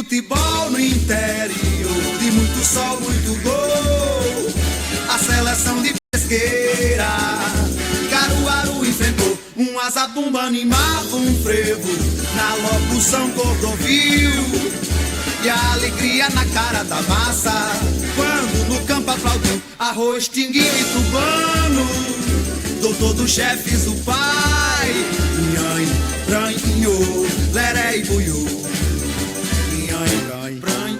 futebol no interior, de muito sol, muito gol. A seleção de Pesqueira, Caruaru enfrentou um azabumba, animava um frevo na locução Cordovil. E a alegria na cara da massa, quando no campo aplaudiu arroz, tinguinho e tubano. Doutor dos chefes, o pai, nhanha, pranho, leré e buiú. Nhanha, pranho,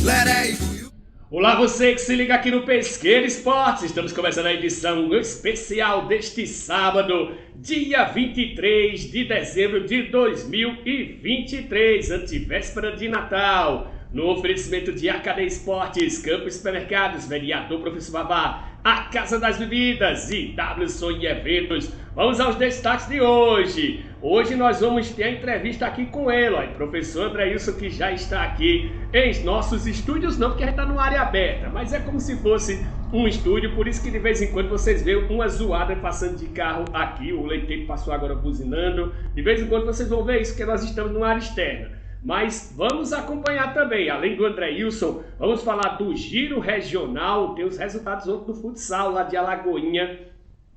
leré e buiú. Olá, você que se liga aqui no Pesqueira Esportes. Estamos começando a edição especial deste sábado, dia 23 de dezembro de 2023, antevéspera de Natal. No oferecimento de AKD Esportes, Campos Supermercados, Vereador Professor Vavá, a Casa das Bebidas e WSON Eventos. Vamos aos destaques de hoje. Hoje nós vamos ter a entrevista aqui com ele, ó, professor Andreilson, que já está aqui em nossos estúdios, não porque a gente está numa área aberta, mas é como se fosse um estúdio, por isso que de vez em quando vocês veem uma zoada passando de carro aqui, o leiteiro passou agora buzinando, de vez em quando vocês vão ver isso, porque nós estamos numa área externa. Mas vamos acompanhar também, além do Andreilson, vamos falar do Giro Regional, tem os resultados ontem do futsal lá de Alagoinha.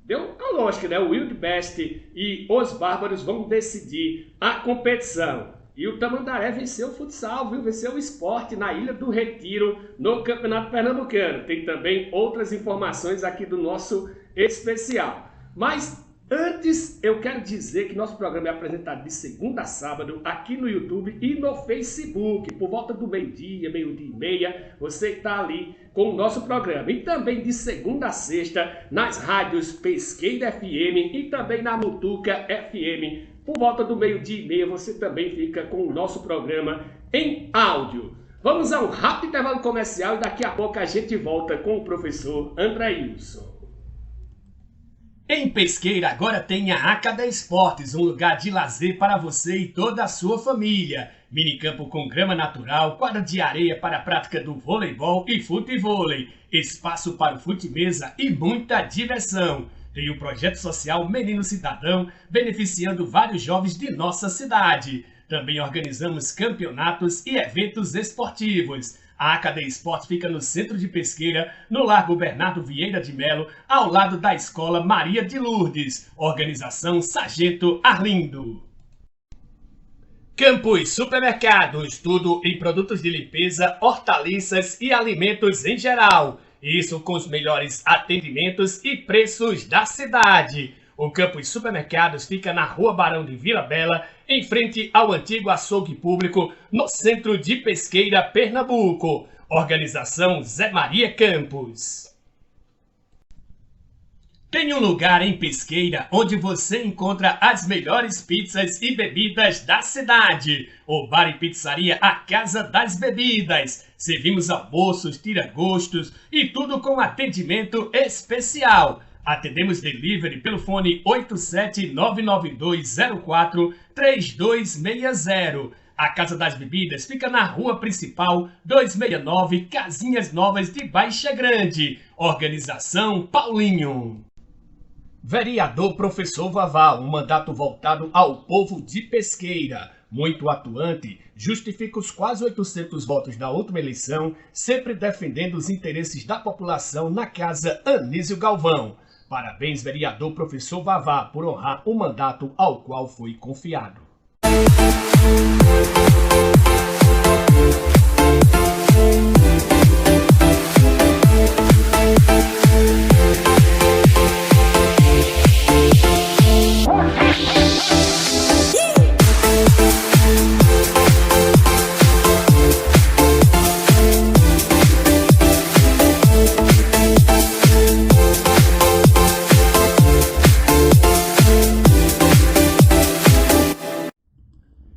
Deu a lógica, né? O Wild Best e os Bárbaros vão decidir a competição. E o Tamandaré venceu o futsal, viu? Venceu o Sport na Ilha do Retiro, no Campeonato Pernambucano. Tem também outras informações aqui do nosso especial. Mas antes, eu quero dizer que nosso programa é apresentado de segunda a sábado aqui no YouTube e no Facebook. Por volta do meio-dia, meio-dia e meia, você está ali com o nosso programa. E também de segunda a sexta nas rádios Pesqueira FM e também na Mutuca FM. Por volta do meio-dia e meia, você também fica com o nosso programa em áudio. Vamos a um rápido intervalo comercial e daqui a pouco a gente volta com o professor Andreilson. Em Pesqueira agora tem a AKD Esportes, um lugar de lazer para você e toda a sua família. Minicampo com grama natural, quadra de areia para a prática do voleibol e futevôlei, espaço para o fute-mesa e muita diversão. Tem o projeto social Menino Cidadão, beneficiando vários jovens de nossa cidade. Também organizamos campeonatos e eventos esportivos. A AKD Esporte fica no centro de Pesqueira, no Largo Bernardo Vieira de Melo, ao lado da Escola Maria de Lourdes. Organização Sargento Arlindo. Campos Supermercados, tudo em produtos de limpeza, hortaliças e alimentos em geral. Isso com os melhores atendimentos e preços da cidade. O Campos Supermercados fica na Rua Barão de Vila Bela, em frente ao antigo açougue público, no centro de Pesqueira, Pernambuco. Organização Zé Maria Campos. Tem um lugar em Pesqueira onde você encontra as melhores pizzas e bebidas da cidade. O Bar e Pizzaria A Casa das Bebidas. Servimos almoços, tira-gostos e tudo com atendimento especial. Atendemos delivery pelo fone 87992043260. A Casa das Bebidas fica na Rua Principal 269, Casinhas Novas de Baixa Grande. Organização Paulinho. Vereador Professor Vavá, um mandato voltado ao povo de Pesqueira. Muito atuante, justifica os quase 800 votos da última eleição, sempre defendendo os interesses da população na Casa Anísio Galvão. Parabéns, vereador Professor Vavá, por honrar o mandato ao qual foi confiado.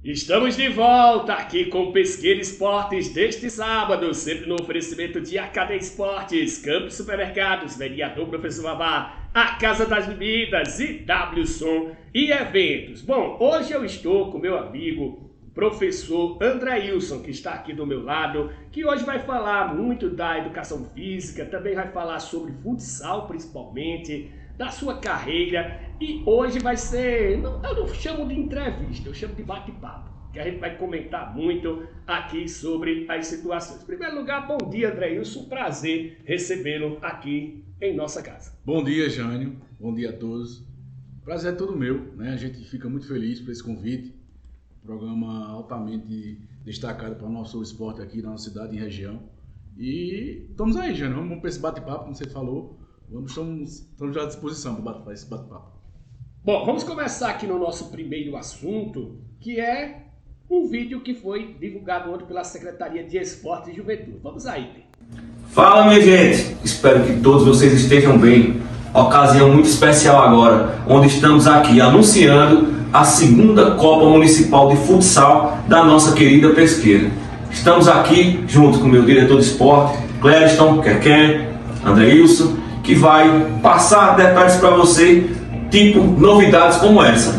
Estamos de volta aqui com o Pesqueira Esportes deste sábado, sempre no oferecimento de AKD Esportes, Campos Supermercados, Vereador Professor Vavá, a Casa das Bebidas e WSON e Eventos. Bom, hoje eu estou com meu amigo professor Andreilson, que está aqui do meu lado, que hoje vai falar muito da educação física, também vai falar sobre futsal principalmente, da sua carreira, e hoje vai ser, eu não chamo de entrevista, eu chamo de bate-papo. que a gente vai comentar muito aqui sobre as situações. Em primeiro lugar, bom dia, Andreilson, prazer recebê-lo aqui em nossa casa. Bom dia, Jânio, bom dia a todos. Prazer é todo meu, né? A gente fica muito feliz por esse convite, programa altamente destacado para o nosso esporte aqui na nossa cidade e região. E estamos aí, Jânio, vamos para esse bate-papo, como você falou, estamos já à disposição para esse bate-papo. Bom, vamos começar aqui no nosso primeiro assunto, que é um vídeo que foi divulgado ontem pela Secretaria de Esporte e Juventude. Vamos aí, Pedro. Fala, minha gente, espero que todos vocês estejam bem. Ocasião muito especial agora, onde estamos aqui anunciando a segunda Copa Municipal de Futsal da nossa querida Pesqueira. Estamos aqui junto com o meu diretor de esporte, Clériston, Keké, Andreilson, que vai passar detalhes para você, tipo novidades como essa.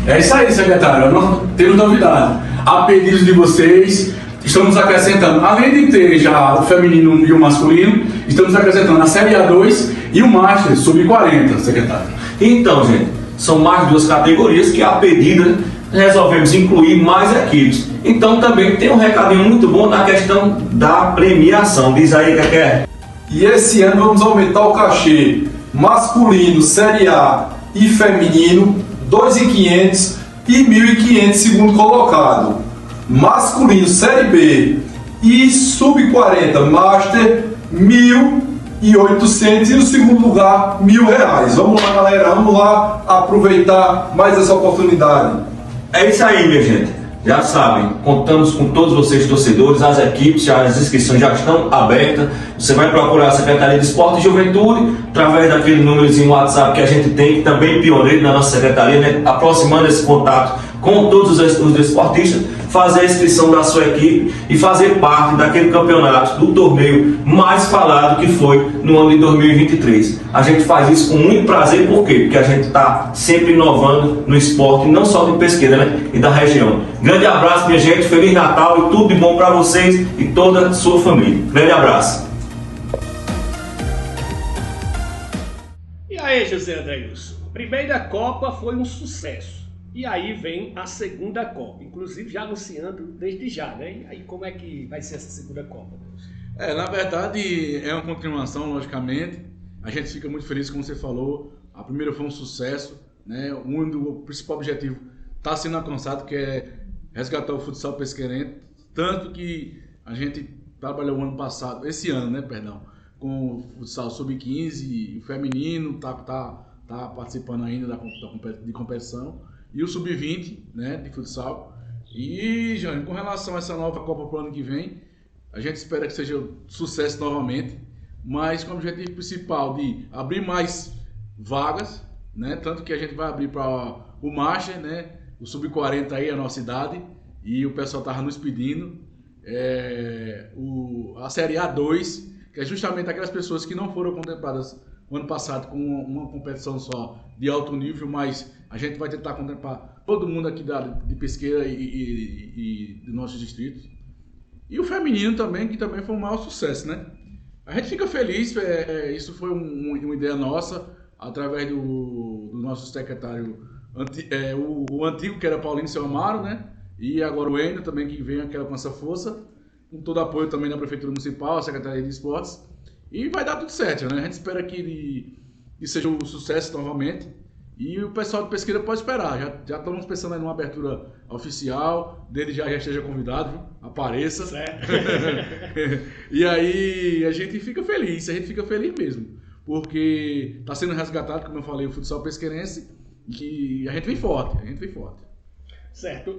É isso aí, secretário, nós temos novidade. A pedidos de vocês, estamos acrescentando, além de ter já o feminino e o masculino, estamos acrescentando a Série A2 e o Master Sub-40, secretário. Então, gente, são mais duas categorias que, a pedido, resolvemos incluir mais equipes. Então, também tem um recadinho muito bom na questão da premiação. Diz aí, Keké. E esse ano vamos aumentar o cachê masculino, Série A e feminino, 2.500 e 1.500 segundo colocado. Masculino, Série B e Sub-40, Master, 1.800 e o segundo lugar, R$1.000. Vamos lá, galera, vamos lá aproveitar mais essa oportunidade. É isso aí, minha gente. Já sabem, contamos com todos vocês torcedores, as equipes, as inscrições já estão abertas. Você vai procurar a Secretaria de Esporte e Juventude através daquele númerozinho WhatsApp que a gente tem, que também é pioneiro na nossa secretaria, né? Aproximando esse contato com todos os desportistas, fazer a inscrição da sua equipe e fazer parte daquele campeonato, do torneio mais falado que foi no ano de 2023. A gente faz isso com muito prazer, por quê? Porque a gente está sempre inovando no esporte, não só de Pesqueira, né? E da região. Grande abraço, minha gente, Feliz Natal e tudo de bom para vocês e toda a sua família. Grande abraço. E aí, José Andreilson, a primeira Copa foi um sucesso. E aí vem a segunda Copa, inclusive já anunciando desde já, né? E aí como é que vai ser essa segunda Copa? Na verdade, é uma continuação, logicamente. A gente fica muito feliz, como você falou. A primeira foi um sucesso, né? O principal objetivo está sendo alcançado, que é resgatar o futsal pesqueirense. Tanto que a gente trabalhou esse ano, né? Perdão, com o futsal sub-15 e o feminino tá participando ainda de competição. E o sub-20, né, de futsal. E, Jânio, com relação a essa nova Copa para o ano que vem, a gente espera que seja um sucesso novamente, mas com o objetivo principal de abrir mais vagas, né, tanto que a gente vai abrir para o Master, né, o sub-40 aí, a nossa idade, e o pessoal estava nos pedindo, a Série A2, que é justamente aquelas pessoas que não foram contempladas o ano passado com uma competição só de alto nível, mas a gente vai tentar contemplar todo mundo aqui de Pesqueira e de nossos distritos. E o feminino também, que também foi um maior sucesso, né? A gente fica feliz, isso foi uma ideia nossa, através do nosso secretário, o antigo, que era Paulinho Seu Amaro, né? E agora o Ender também, que vem aquela com essa força, com todo apoio também da Prefeitura Municipal, a Secretaria de Esportes. E vai dar tudo certo, né? A gente espera que seja um sucesso novamente. E o pessoal de Pesqueira pode esperar. Já estamos pensando em uma abertura oficial. Dele já esteja convidado, viu? Apareça. Certo. E aí a gente fica feliz mesmo. Porque está sendo resgatado, como eu falei, o futsal pesqueirense. E a gente vem forte, Certo.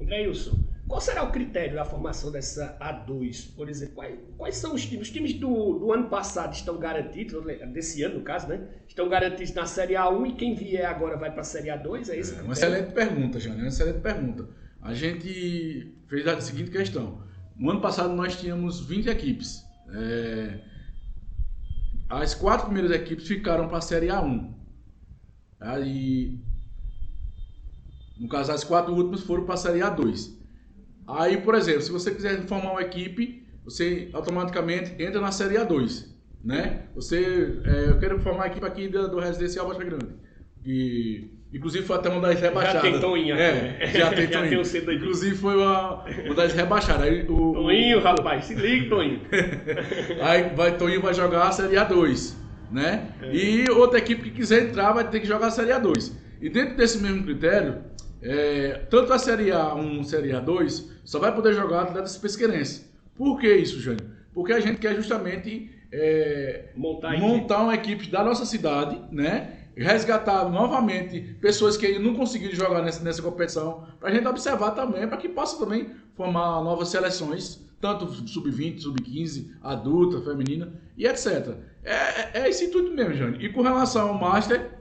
Andreilson, qual será o critério da formação dessa A2? Por exemplo, quais são os times? Os times do ano passado estão garantidos, desse ano no caso, né? Estão garantidos na Série A1 e quem vier agora vai para a Série A2? É isso? Uma excelente pergunta, Jânio, uma excelente pergunta. A gente fez a seguinte questão. No ano passado nós tínhamos 20 equipes. As 4 primeiras equipes ficaram para a Série A1. Aí, no caso, as 4 últimas foram para a Série A2. Aí, por exemplo, se você quiser formar uma equipe, você automaticamente entra na Série A2, né? Eu quero formar a equipe aqui do Residencial Baixa Grande. Inclusive foi até uma das rebaixadas. Já tem Toinho aqui, já tem já Toinho. tem o cedo aqui. Inclusive foi uma das rebaixadas. Aí, Toinho, rapaz, se liga, Toinho. Aí Toinho vai jogar a Série A2, né? E outra equipe que quiser entrar vai ter que jogar a Série A2. E dentro desse mesmo critério, tanto a Série A1 e a Série A2 só vai poder jogar atletas pesqueirenses. Por que isso, Jânio? Porque a gente quer justamente montar uma equipe da nossa cidade, né? Resgatar novamente pessoas que não conseguiram jogar nessa competição, para a gente observar também, para que possa também formar novas seleções, tanto sub-20, sub-15, adulta, feminina e etc. É esse intuito mesmo, Jânio. E com relação ao Master,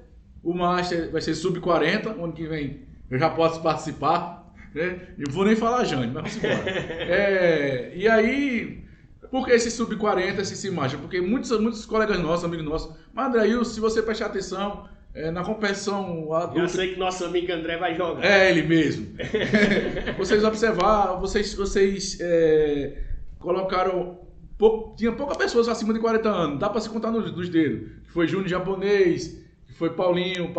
o Master vai ser sub-40, ano que vem eu já posso participar, né? Não vou nem falar, Jânio, mas vamos embora. E aí, por que esse sub-40, esse Master? Porque muitos colegas nossos, amigos nossos, mas André, se você prestar atenção na competição adulta... Eu sei que nosso amigo André vai jogar. É ele mesmo. Vocês observaram, vocês colocaram... Tinha poucas pessoas acima de 40 anos, dá para se contar nos dedos. Que foi Júnior Japonês, que foi Paulinho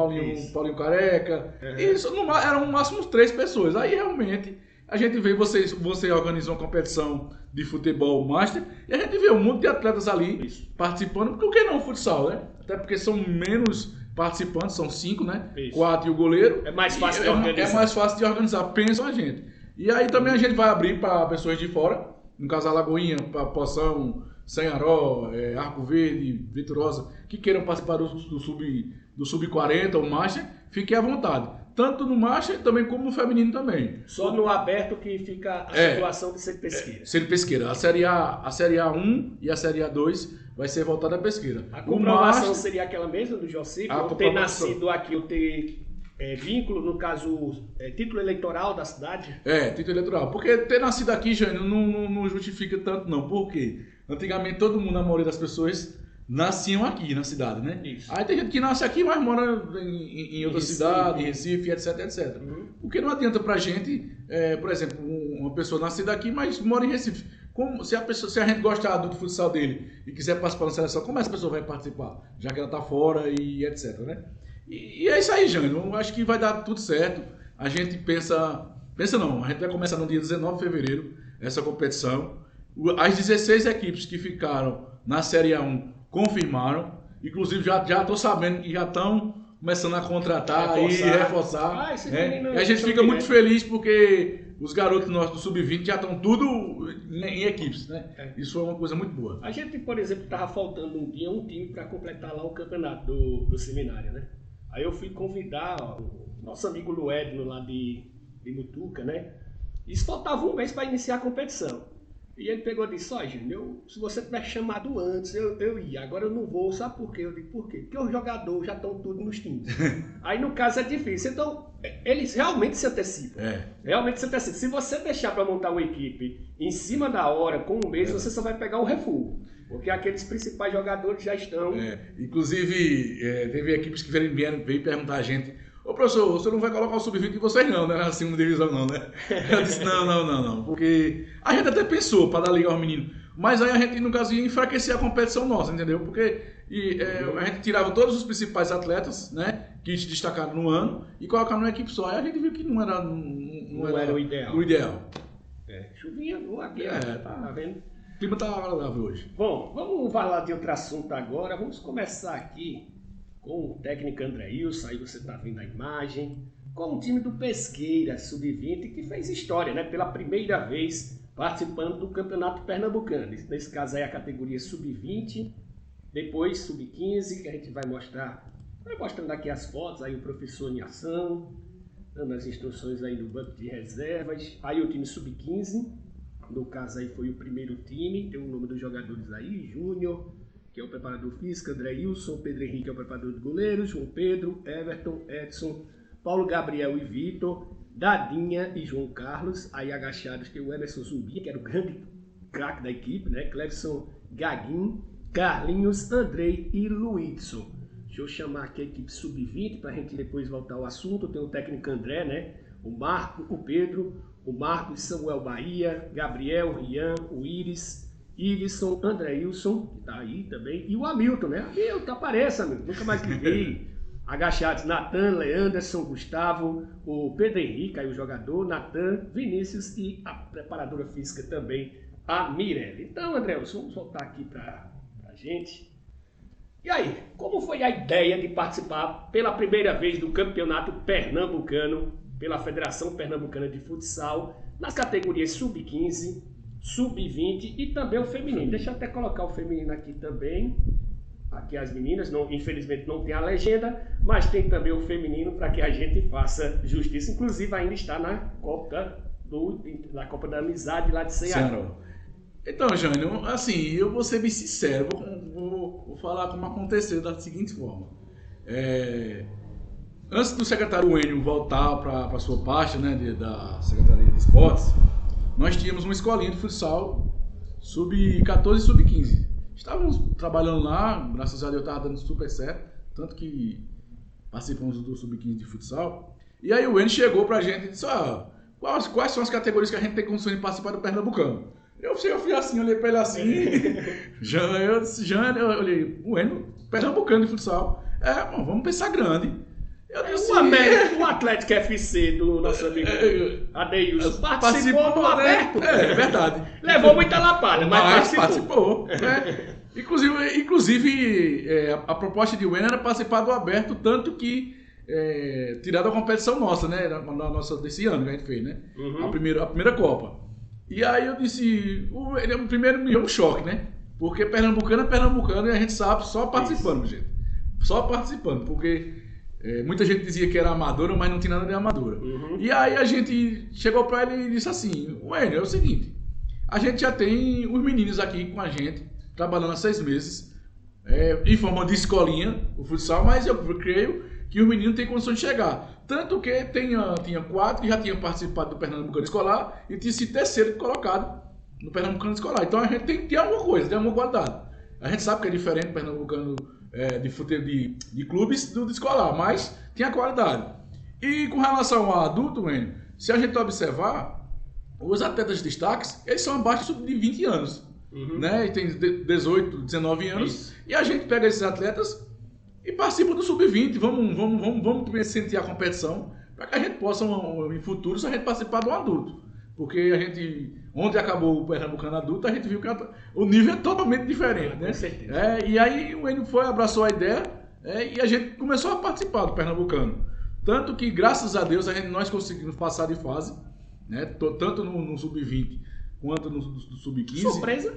Careca. Isso eram no máximo 3 pessoas. Aí realmente a gente vê você organizou uma competição de futebol Master e a gente vê um monte de atletas ali participando. Por que não futsal, né? Até porque são menos participantes, são 5, né? 4 e o goleiro. É mais fácil de organizar. É mais fácil de organizar, pensam a gente. E aí também a gente vai abrir para pessoas de fora, no caso Alagoinha, para Poção, Sanharó, Arco Verde, Vitorosa, que queiram participar do sub-40 ou Master, fiquem à vontade. Tanto no Master também como no feminino também. Só no aberto que fica a situação de ser pesqueira. Ser pesqueira. A Série A1 e a Série A2 vai ser voltada à pesqueira. A comprovação seria aquela mesma do Josip? Ou ter nascido aqui, ou ter vínculo, no caso, título eleitoral da cidade? Título eleitoral. Porque ter nascido aqui, Jânio, não justifica tanto não. Por quê? Antigamente todo mundo, a maioria das pessoas, nasciam aqui na cidade, né? Isso. Aí tem gente que nasce aqui, mas mora em outra cidade, em Recife, etc, etc. O que não adianta pra gente, por exemplo, uma pessoa nascida aqui, mas mora em Recife. Se a gente gostar do futsal dele e quiser participar da seleção, como essa pessoa vai participar? Já que ela tá fora e etc, né? E é isso aí, Jânio. Eu acho que vai dar tudo certo. A gente a gente vai começar no dia 19 de fevereiro essa competição. As 16 equipes que ficaram na Série A1 confirmaram, inclusive já estou sabendo que já estão começando a contratar e reforçar. E a gente fica muito feliz porque os garotos nossos do Sub-20 já estão tudo em equipes, né? Isso foi uma coisa muito boa. A gente, por exemplo, estava faltando um time para completar lá o campeonato do seminário, né? Aí eu fui convidar o nosso amigo Luedno lá de Mutuca, né? E faltava um mês para iniciar a competição. E ele pegou e disse, Júnior, se você tivesse chamado antes, eu ia. Agora eu não vou, sabe por quê? Eu digo, por quê? Porque os jogadores já estão tudo nos times. Aí no caso é difícil. Então, eles realmente se antecipam. Realmente se antecipam. Se você deixar para montar uma equipe em cima da hora, com um mês, você só vai pegar um refúgio. Porque aqueles principais jogadores já estão... Inclusive, teve equipes que vieram perguntar a gente, ô professor, você não vai colocar o sub-20 em vocês não, né? Na segunda divisão não, né? Eu disse, não. Porque a gente até pensou para dar liga aos meninos. Mas aí a gente, no caso, ia enfraquecer a competição nossa, entendeu? Porque a gente tirava todos os principais atletas, né? Que se destacaram no ano e colocava numa equipe só. Aí a gente viu que não era o ideal. O ideal. Chuvinha aqui, tá vendo? O clima tá agradável hoje. Bom, vamos falar de outro assunto agora. Vamos começar aqui com o técnico André Ilson, aí você está vendo a imagem, com o time do Pesqueira Sub-20, que fez história, né? Pela primeira vez participando do Campeonato Pernambucano. Nesse caso aí a categoria Sub-20, depois Sub-15, que a gente vai mostrando aqui as fotos, aí o professor em ação, dando as instruções aí do banco de reservas, aí o time Sub-15, no caso aí foi o primeiro time, tem o nome dos jogadores aí, Júnior, que é o preparador físico, André Ilson, Pedro Henrique é o preparador de goleiros, João Pedro, Everton, Edson, Paulo Gabriel e Vitor, Dadinha e João Carlos, aí agachados tem o Emerson Zumbi, que era o grande craque da equipe, né? Clevson Gaguin, Carlinhos, Andrei e Luizson. Deixa eu chamar aqui a equipe Sub-20 para a gente depois voltar ao assunto. Tem o técnico André, né? O Marco, o Pedro, o Marcos, Samuel Bahia, Gabriel, Rian, o Iris, Ilisson, André Wilson, que tá aí também, e o Hamilton, né? Hamilton, apareça, amigo, nunca mais liguei. Agachados, Natan, Leanderson, Gustavo, o Pedro Henrique, aí o jogador, Natan, Vinícius e a preparadora física também, a Mirelle. Então, André, vamos voltar aqui pra gente. E aí, como foi a ideia de participar pela primeira vez do Campeonato Pernambucano, pela Federação Pernambucana de Futsal, nas categorias Sub-15, Sub-20 e também o feminino? Deixa eu até colocar o feminino aqui também. Aqui as meninas, infelizmente não tem a legenda, mas tem também o feminino para que a gente faça justiça. Inclusive ainda está na Copa da Amizade lá de Ceará. Então, Jânio, assim, eu vou ser bem sincero, vou falar como aconteceu da seguinte forma. Antes do secretário Enio voltar para a sua parte, né, da Secretaria de Esportes, nós tínhamos uma escolinha de futsal sub-14 e sub-15. Estávamos trabalhando lá, graças a Deus estava dando super certo, tanto que participamos do sub-15 de futsal. E aí o Enio chegou pra gente e disse, quais são as categorias que a gente tem condições de participar do Pernambucano? Eu fui assim, olhei pra ele assim, eu olhei, o Enio, Pernambucano de futsal, vamos pensar grande. Eu disse, o Atlético FC do nosso amigo Adeilson participou do aberto. É verdade. Levou muita lapada, mas participou. Inclusive, a proposta de Wayne era participar do aberto, tanto que tirar da competição nossa, né? Desse ano que a gente fez, né? Uhum. A primeira Copa. E aí eu disse, primeiro me deu um choque, né? Porque pernambucano é pernambucano e a gente sabe só participando, gente. Só participando, porque muita gente dizia que era amadora, mas não tinha nada de amadora. Uhum. E aí a gente chegou pra ele e disse assim, Wayne, é o seguinte, a gente já tem os meninos aqui com a gente, trabalhando há 6 meses, em forma de escolinha, o futsal, mas eu creio que os meninos têm condições de chegar. Tanto que tinha 4 que já tinham participado do Pernambucano Escolar e tinha sido terceiro colocado no Pernambucano Escolar. Então a gente tem que ter alguma coisa, tem alguma qualidade. A gente sabe que é diferente o Pernambucano de clubes do escolar, mas tem a qualidade. E com relação ao adulto, se a gente observar, os atletas de destaques, eles são abaixo de 20 anos. Uhum. Né? E tem 18, 19 anos. Isso. E a gente pega esses atletas e participa do sub-20. Vamos sentir a competição para que a gente possa, em futuro, a gente participar do adulto. Porque a gente, onde acabou o Pernambucano adulto, a gente viu que o nível é totalmente diferente. Né? Com certeza. E aí o Enio abraçou a ideia e a gente começou a participar do Pernambucano. Tanto que, graças a Deus, nós conseguimos passar de fase, né? Tanto no sub-20 quanto no sub-15. Surpresa?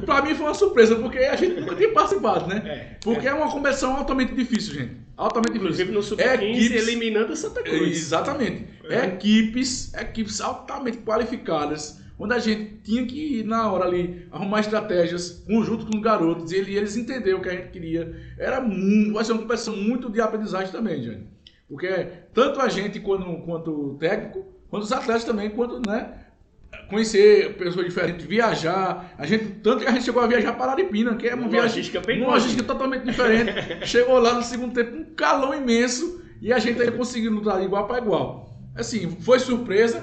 Pra mim foi uma surpresa, porque a gente nunca tinha participado, né? Porque é uma competição altamente difícil, gente. Altamente difícil. Inclusive no sub-15 eliminando o Santa Cruz. Exatamente. Equipes altamente qualificadas, onde a gente tinha que ir na hora ali, arrumar estratégias, junto com os garotos, e eles entenderam o que a gente queria. Vai ser uma competição muito de aprendizagem também, gente. Porque tanto a gente quanto o técnico, quanto os atletas também, quanto, né? Conhecer pessoas diferentes, viajar. Tanto que a gente chegou a viajar para Araripina, que é uma logística totalmente diferente. Chegou lá no segundo tempo, um calor imenso, e a gente ainda conseguiu lutar de igual para igual. Assim, foi surpresa,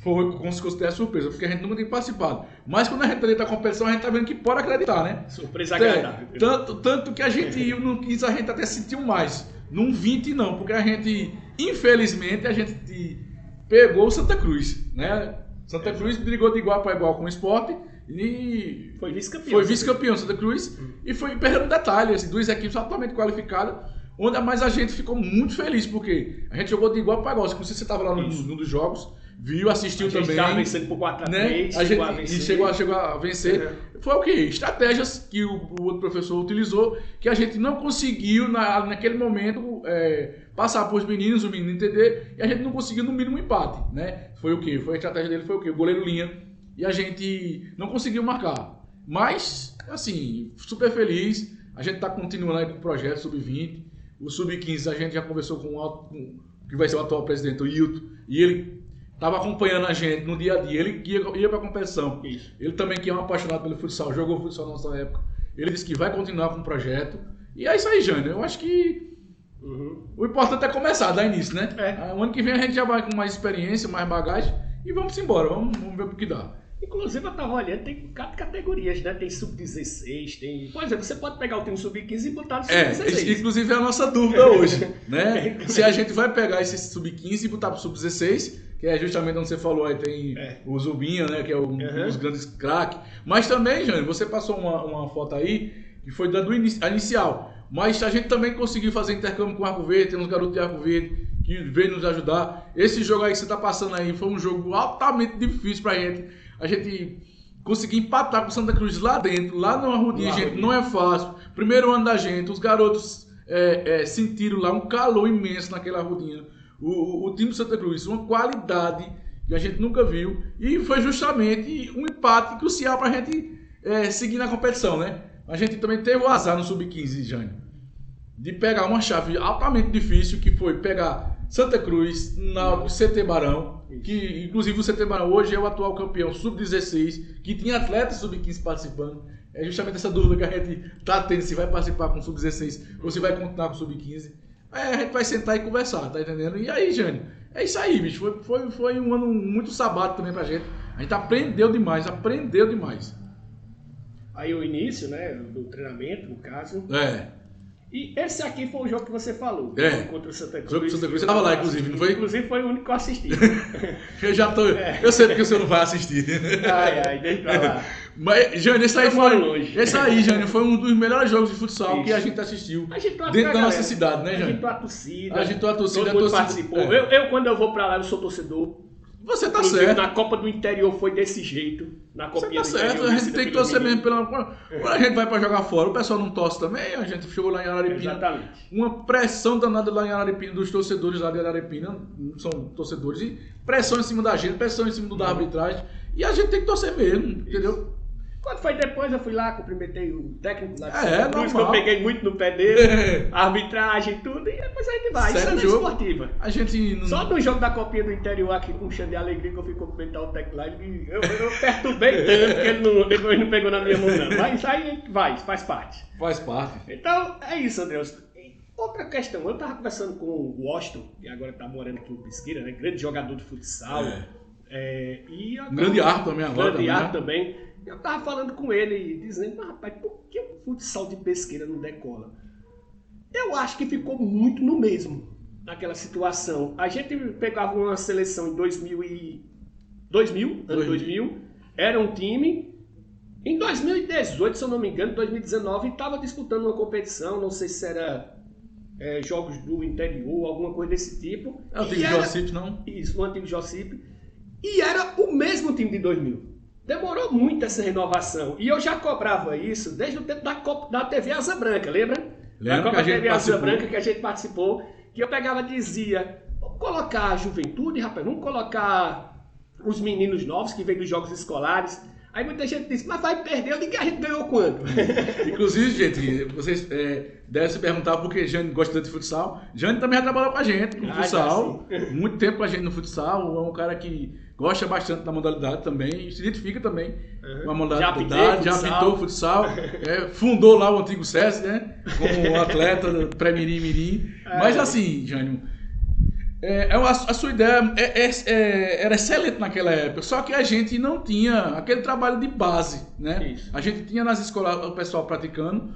como se considera surpresa, porque a gente nunca tinha participado. Mas quando a gente entra na competição, a gente tá vendo que pode acreditar, né? Surpresa agradável. Tanto que a gente ia no 15, a gente até sentiu mais. Num 20 não, porque a gente, infelizmente, a gente pegou o Santa Cruz, né? Santa Cruz brigou de igual para igual com o Sport e foi vice-campeão Santa Cruz e foi perdendo detalhe, assim, 2 equipes altamente qualificadas, onde mais a gente ficou muito feliz, porque a gente jogou de igual para igual. Se você estava lá num dos jogos, viu, assistiu também. A gente estava vencendo por 4-3, né? Chegou a vencer. Foi o quê? Estratégias que o outro professor utilizou, que a gente não conseguiu naquele momento passar para os meninos entender, e a gente não conseguiu no mínimo empate, né? Foi o quê? A estratégia dele foi o quê? O goleiro linha, e a gente não conseguiu marcar. Mas, assim, super feliz, a gente está continuando aí com o projeto Sub-20, o Sub-15 a gente já conversou com o que vai ser o atual presidente, o Hilton, e ele estava acompanhando a gente no dia a dia, ele ia para a competição. Isso. Ele também, que é um apaixonado pelo futsal, jogou futsal na nossa época, ele disse que vai continuar com o projeto, e é isso aí, Jânio, eu acho que o importante é começar, dar início, né? O ano que vem a gente já vai com mais experiência, mais bagagem, e vamos embora, vamos ver o que dá. Inclusive, eu estava olhando, tem categorias, né? Tem sub-16, tem... Por exemplo, você pode pegar o time sub-15 e botar no sub-16. Inclusive é a nossa dúvida hoje, né? Se a gente vai pegar esse sub-15 e botar pro sub-16, que é justamente onde você falou, aí tem o Zubinha, né? Que é um dos grandes craques. Mas também, Jânio, você passou uma foto aí, que foi dando a inicial. Mas a gente também conseguiu fazer intercâmbio com o Arco Verde, tem uns garotos de Arco Verde que veio nos ajudar. Esse jogo aí que você tá passando aí foi um jogo altamente difícil pra gente. A gente conseguir empatar com o Santa Cruz lá dentro, lá no Arrudinha, gente, não é fácil. Primeiro ano da gente, os garotos sentiram lá um calor imenso naquela Arrudinha. O time do Santa Cruz, uma qualidade que a gente nunca viu. E foi justamente um empate crucial pra gente seguir na competição, né? A gente também teve o azar no Sub-15, Jânio, de pegar uma chave altamente difícil, que foi pegar Santa Cruz, Náutico, CT Barão, que inclusive o CT Barão hoje é o atual campeão Sub-16, que tinha atletas Sub-15 participando. É justamente essa dúvida que a gente tá tendo, se vai participar com o Sub-16 ou se vai continuar com o Sub-15. A gente vai sentar e conversar, tá entendendo? E aí, Jânio, é isso aí, bicho. Foi um ano muito sabático também pra gente. A gente aprendeu demais. Aí o início, né, do treinamento, no caso. E esse aqui foi o jogo que você falou. Contra o Santa Cruz. Jogo Santa Cruz. Você estava lá, inclusive, não foi? Inclusive foi o único que eu assisti. Eu sei porque o senhor não vai assistir. Deixa pra lá. Mas, Jânio, esse aí, Jânio, foi um dos melhores jogos de futsal que a gente assistiu. Dentro da nossa cidade, né, Jânio? Agitou a torcida. Todo mundo participou. Quando eu vou pra lá, eu sou torcedor. Você tá certo. Na Copa do Interior foi desse jeito. Na Copinha Você tá certo, a gente tem que torcer mesmo. Quando a gente vai pra jogar fora, o pessoal não torce também. A gente chegou lá em Araripina. Exatamente. Uma pressão danada lá em Araripina, dos torcedores lá de Araripina. São torcedores. E pressão em cima da gente, pressão em cima da arbitragem. E a gente tem que torcer mesmo, entendeu? Quando foi depois, eu fui lá, cumprimentei o técnico lá de Santa Cruz, que eu peguei muito no pé dele, a arbitragem e tudo, e depois a gente vai. Sério, isso é esportiva. A gente não... Só no jogo da Copinha do Interior aqui, com um cheiro de alegria, que eu fui cumprimentar o técnico lá, e eu perturbei tanto que ele depois não pegou na minha mão, não. Mas isso aí vai, faz parte. Faz parte. Então, é isso, Andreus. Outra questão, eu tava conversando com o Washington, que agora tá morando aqui em Pesqueira, né? Grande jogador de futsal. Grande arte também agora. Grande arte também. Eu tava falando com ele, dizendo, rapaz, por que o futsal de Pesqueira não decola? Eu acho que ficou muito no mesmo, naquela situação. A gente pegava uma seleção em 2000, era um time. Em 2018, se eu não me engano, 2019, estava disputando uma competição, não sei se era jogos do interior, alguma coisa desse tipo. É o antigo Jocipe, não? Isso, o antigo Jocipe. E era o mesmo time de 2000. Demorou muito essa renovação. E eu já cobrava isso desde o tempo da TV Asa Branca, lembra? Da Copa TV Asa Branca que a gente participou, que eu pegava e dizia, vamos colocar a juventude, rapaz, vamos colocar os meninos novos que vêm dos jogos escolares. Aí muita gente disse, mas vai perder, eu digo que a gente ganhou quando? Inclusive, gente, vocês devem se perguntar por que Jânio gosta tanto de futsal. Jânio também já trabalhou com a gente no futsal, muito tempo com a gente no futsal, é um cara que gosta bastante da modalidade também, se identifica também com a modalidade, já pintou futsal, fundou lá o antigo SESC, né, como atleta pré-mirim, mirim. Mas assim, Jânio, a sua ideia era excelente naquela época, só que a gente não tinha aquele trabalho de base, né? Isso. A gente tinha nas escolas o pessoal praticando.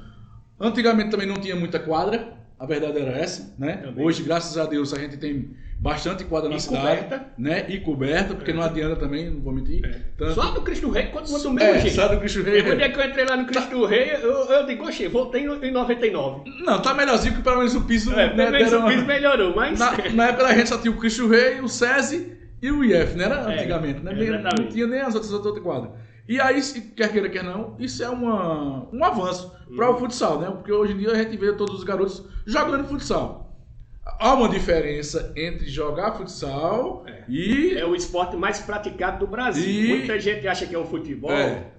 Antigamente também não tinha muita quadra, a verdade era essa, né? Também. Hoje, graças a Deus, a gente tem bastante quadra na cidade, né? E coberta, porque não adianta também, não vou mentir. Tanto... Só do Cristo Rei, continua do mesmo jeito. Só do Cristo Rei. Depois que eu entrei lá no Cristo Rei, eu digo, oxe, voltei em 99. Não, tá melhorzinho, porque pelo menos o piso... pelo menos o piso melhorou, mas... Na época da gente só tinha o Cristo Rei, o SESI e o IF, né? Era antigamente, né? Não tinha nem as outras quadras. E aí, quer queira, quer não, isso é um avanço para o futsal, né? Porque hoje em dia a gente vê todos os garotos jogando futsal. Há uma diferença entre jogar futsal e... É o esporte mais praticado do Brasil. Muita gente acha que é o futebol.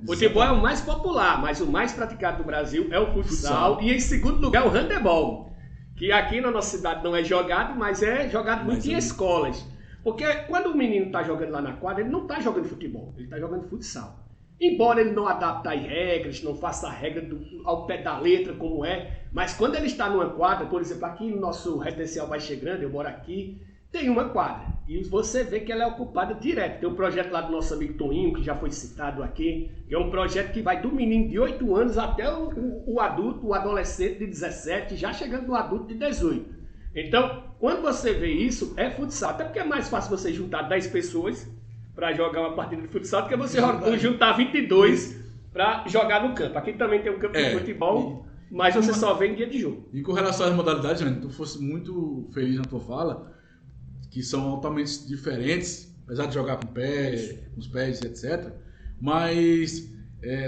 Futebol é o mais popular, mas o mais praticado do Brasil é o futsal. E em segundo lugar o handebol, que aqui na nossa cidade não é jogado, mas é jogado muito em escolas. Porque quando o menino está jogando lá na quadra, ele não está jogando futebol, ele está jogando futsal. Embora ele não adapte as regras, não faça a regra ao pé da letra como é, mas quando ele está numa quadra, por exemplo, aqui no nosso residencial Baixa Grande, eu moro aqui, tem uma quadra. E você vê que ela é ocupada direto. Tem um projeto lá do nosso amigo Toninho, que já foi citado aqui, que é um projeto que vai do menino de 8 anos até o adulto, o adolescente de 17, já chegando no adulto de 18. Então, quando você vê isso, é futsal. Até porque é mais fácil você juntar 10 pessoas para jogar uma partida de futsal do que você juntar 22 para jogar no campo. Aqui também tem um campo de futebol, mas você só vê em dia de jogo. E com relação às modalidades, Jânio, tu fosse muito feliz na tua fala, que são altamente diferentes, apesar de jogar com os pés, etc. Mas,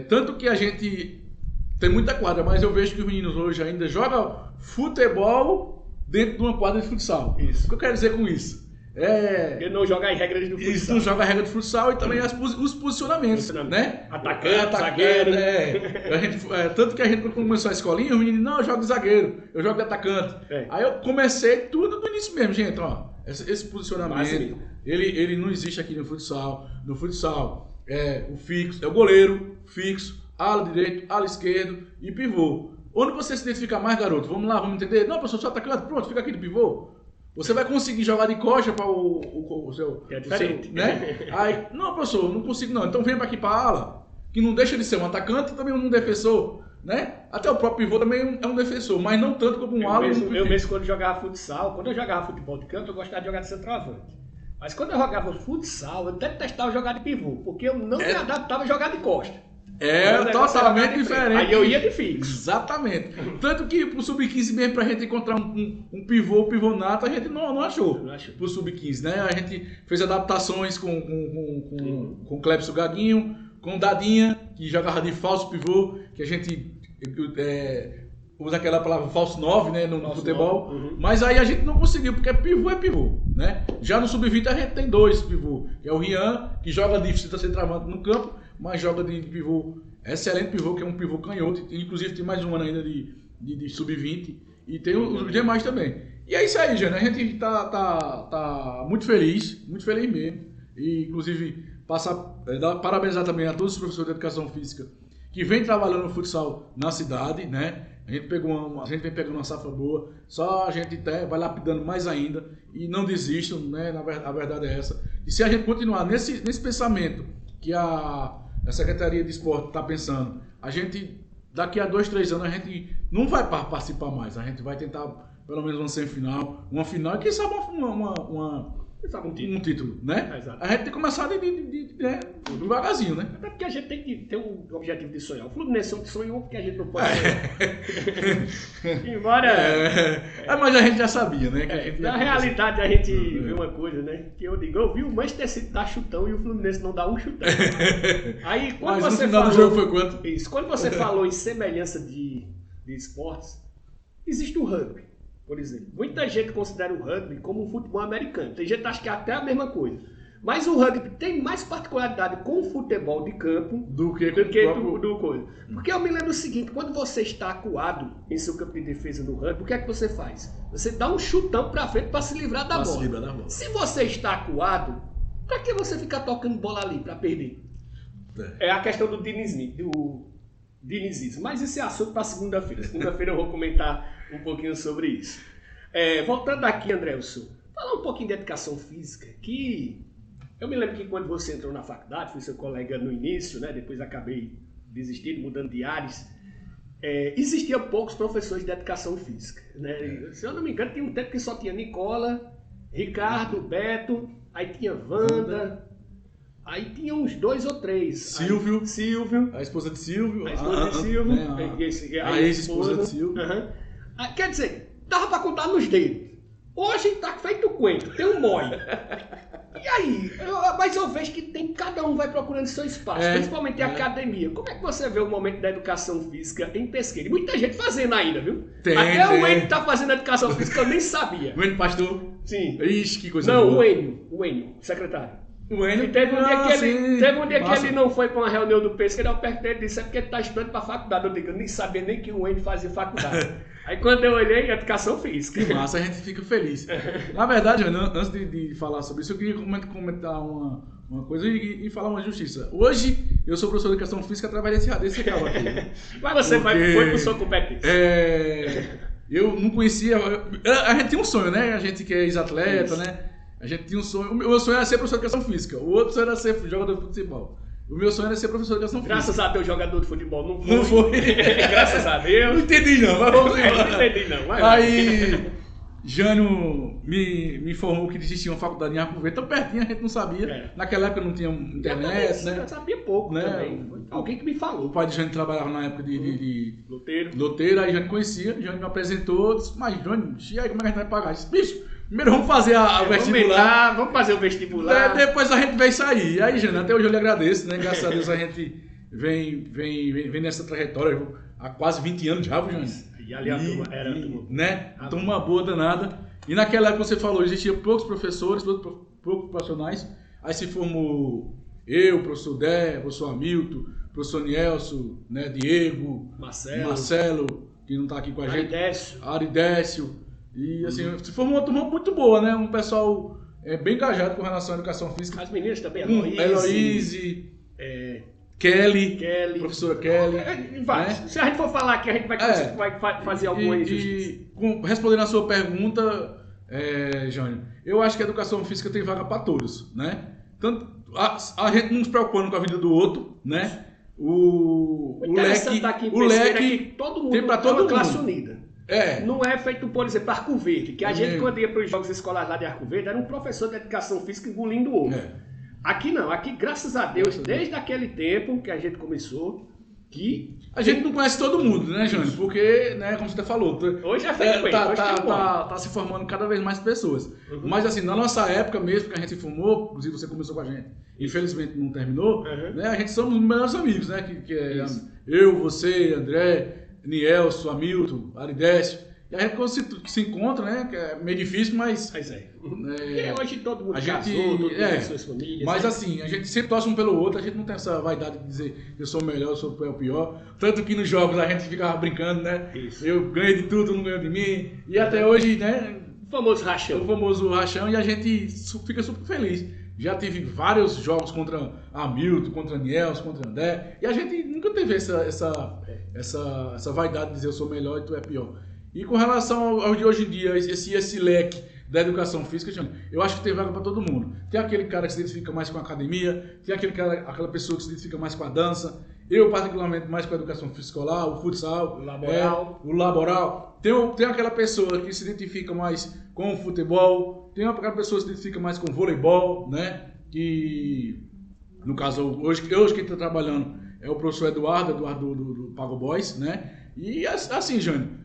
tanto que a gente tem muita quadra, mas eu vejo que os meninos hoje ainda jogam futebol dentro de uma quadra de futsal. Isso. O que eu quero dizer com isso? Ele não joga as regras do futsal. Isso, não joga a regra de futsal e também os posicionamentos, né? Atacante, zagueiro. Tanto que a gente, quando começou a escolinha, os meninos, não, eu jogo de zagueiro, eu jogo de atacante. Aí eu comecei tudo do início mesmo, gente, ó. Esse posicionamento, ele não existe aqui no futsal. No futsal, o fixo, é o goleiro, fixo, ala direito, ala esquerdo e pivô. Onde você se identifica mais, garoto? Vamos lá, vamos entender? Não, professor, sou atacante, pronto, fica aqui de pivô. Você vai conseguir jogar de coxa para o seu... É diferente. Né? Aí, não, professor, não consigo não. Então vem para aqui para a ala, que não deixa de ser um atacante e também um defensor. Né? Até o próprio pivô também é um defensor, mas não tanto como um ala. Eu mesmo quando jogava futsal, quando eu jogava futebol de campo, eu gostava de jogar de centroavante. Mas quando eu jogava futsal, eu detestava jogar de pivô, porque eu não me adaptava a jogar de costa. Totalmente diferente. Aí eu ia de fixo. Exatamente. Tanto que pro Sub-15 mesmo, pra gente encontrar um pivô nato, a gente não achou. Pro Sub-15, né? A gente fez adaptações com o Clepso Gaguinho, com o Dadinha, que jogava de falso pivô, que a gente usa aquela palavra falso 9, né, no futebol. Mas aí a gente não conseguiu, porque pivô é pivô, né? Já no Sub-20 a gente tem 2 pivô, que é o Rian, que joga de centroavante no campo, mas joga de pivô, excelente pivô, que é um pivô canhoto, inclusive tem mais um ano ainda de Sub-20, e tem os demais também. E é isso aí, Jânio, a gente tá muito feliz mesmo, e inclusive parabenizar também a todos os professores de educação física que vem trabalhando no futsal na cidade, né? A gente vem pegando uma safra boa, só a gente vai lapidando mais ainda, e não desistam, né? A verdade é essa. E se a gente continuar nesse pensamento que a Secretaria de Esporte está pensando, a gente, daqui a 2, 3 anos, a gente não vai participar mais. A gente vai tentar, pelo menos, uma semifinal, uma final, e quem sabe um título, né? Exato. A gente tem que começar devagarzinho, né? Até porque a gente tem que ter um objetivo de sonhar. O Fluminense sonhou porque a gente não pode sonhar. Embora... mas a gente já sabia, né? Na realidade, a gente vê uma coisa, né? Que eu vi o Manchester City dar chutão e o Fluminense não dá um chutão. Aí, quando mas você no final do jogo foi quanto? Isso. Quando você falou em semelhança de esportes, existe o rugby, por exemplo. Muita gente considera o rugby como um futebol americano. Tem gente que acha que é até a mesma coisa. Mas o rugby tem mais particularidade com o futebol de campo do que coisa. Porque eu me lembro o seguinte, quando você está acuado em seu campo de defesa no rugby, o que é que você faz? Você dá um chutão pra frente para se livrar da bola. Se você está acuado, pra que você ficar tocando bola ali para perder? É a questão do dinizismo. Mas esse é assunto para segunda-feira. Segunda-feira eu vou comentar um pouquinho sobre isso. Voltando aqui, Andrelson, falar um pouquinho de educação física, que eu me lembro que quando você entrou na faculdade, fui seu colega no início, né? Depois acabei desistindo, mudando de áreas. Existiam poucos professores de educação física, né? Se eu não me engano, tinha um tempo que só tinha Nicola, Ricardo, Beto, aí tinha Wanda, aí tinha uns 2 ou 3. Silvio. A esposa de Silvio. A ex-esposa de Silvio. Quer dizer, dava para contar nos dedos. Hoje tá feito o coentro, tem um molho. E aí? Mas eu vejo que cada um vai procurando seu espaço, principalmente em academia. Como é que você vê o momento da educação física em Pesqueira? E muita gente fazendo ainda, viu? Até o Enio tá fazendo educação física, eu nem sabia. O Enio pastor? Sim. Ixi, que coisa boa. Não, o Enio, secretário. O Enio teve um dia que ele não foi para uma reunião do Pesqueira, eu perguntei, ele disse, porque ele tá estudando para faculdade. Eu nem sabia nem que o Enio fazia faculdade. Aí quando eu olhei, educação física. Que massa, a gente fica feliz. Na verdade, antes de falar sobre isso, eu queria comentar uma coisa e falar uma justiça. Hoje, eu sou professor de educação física através desse carro aqui. Mas você foi por sua competência. Eu não conhecia... A gente tem um sonho, né? A gente que é ex-atleta, né? A gente tinha um sonho. O meu sonho era ser professor de educação física. O outro sonho era ser jogador de futebol. O meu sonho era ser professor de educação física. Graças a Deus, jogador de futebol não foi. Não foi. Graças a Deus. Não entendi não, mas vamos Não embora. entendi não. Vai. Aí, Jânio me informou que existia uma faculdade em Arco Verde, tão pertinho, a gente não sabia. É. Naquela época não tinha internet, né? Eu sabia pouco Né? também. Alguém que me O falou. pai de Jânio trabalhava na época de Loteiro. loteiro, aí Jânio conhecia, Jânio me apresentou, disse, mas Jânio, e aí como é que a gente vai pagar? Eu disse, bicho, primeiro vamos fazer o vestibular. Vamos fazer o vestibular. Depois a gente vai sair. E aí, Jânio, até hoje eu lhe agradeço, né? Graças a Deus a gente vem nessa trajetória há quase 20 anos já, viu, Jânio? E ali a turma era a turma. Né? Turma boa danada. E naquela época você falou, existia poucos professores, poucos profissionais. Aí se formou eu, o professor Dé, o professor Hamilton, o professor Nielso, né? Diego, Marcelo, que não está aqui com a gente. Aridécio. E assim, se formou uma turma muito boa, né? Um pessoal bem engajado com relação à educação física. As meninas também, Heloíse, Kelly, professora Kelly. Vai. Né? Se a gente for falar aqui, a gente vai fazer alguma injustiça. Respondendo a sua pergunta, Jânio, eu acho que a educação física tem vaga para todos, né? Tanto, a gente não se preocupando com a vida do outro, né? O leque todo mundo tem para todo mundo. Classe unida. É. Não é feito, por exemplo, Arco Verde, que a gente, quando ia para os jogos escolares lá de Arco Verde, era um professor de educação física engolindo ovo. Aqui não, aqui, graças a Deus, desde aquele tempo que a gente começou, que... A gente não conhece todo mundo, né, Jânio? Porque, né, como você falou, hoje é frequente, tá se formando cada vez mais pessoas. Mas assim, na nossa época mesmo, que a gente se formou, inclusive você começou com a gente, infelizmente não terminou, né, a gente somos os melhores amigos, né? Que é eu, você, André, Nielso, Hamilton, Aridécio. E a gente quando se encontra, né? Que é meio difícil, mas... E hoje todo mundo casou, todo mundo tem suas famílias. Mas assim, a gente sempre torce um pelo outro, a gente não tem essa vaidade de dizer eu sou o melhor, eu sou o pior. Tanto que nos jogos a gente ficava brincando, né? Isso. Eu ganhei de tudo, não ganhou de mim. E até hoje, né? O famoso rachão. O famoso rachão, e a gente fica super feliz. Já tive vários jogos contra Hamilton, contra Nielso, contra André. E a gente nunca teve essa vaidade de dizer eu sou melhor e tu é pior. E com relação ao de hoje em dia, esse leque da educação física, eu acho que tem vaga para todo mundo. Tem aquele cara que se identifica mais com a academia, tem aquela pessoa que se identifica mais com a dança, eu particularmente mais com a educação física escolar, o futsal, o laboral. Tem aquela pessoa que se identifica mais com o futebol, tem aquela pessoa que se identifica mais com o voleibol, né? Que, no caso, hoje quem está trabalhando é o professor Eduardo do Pago Boys, né? E assim, Jânio,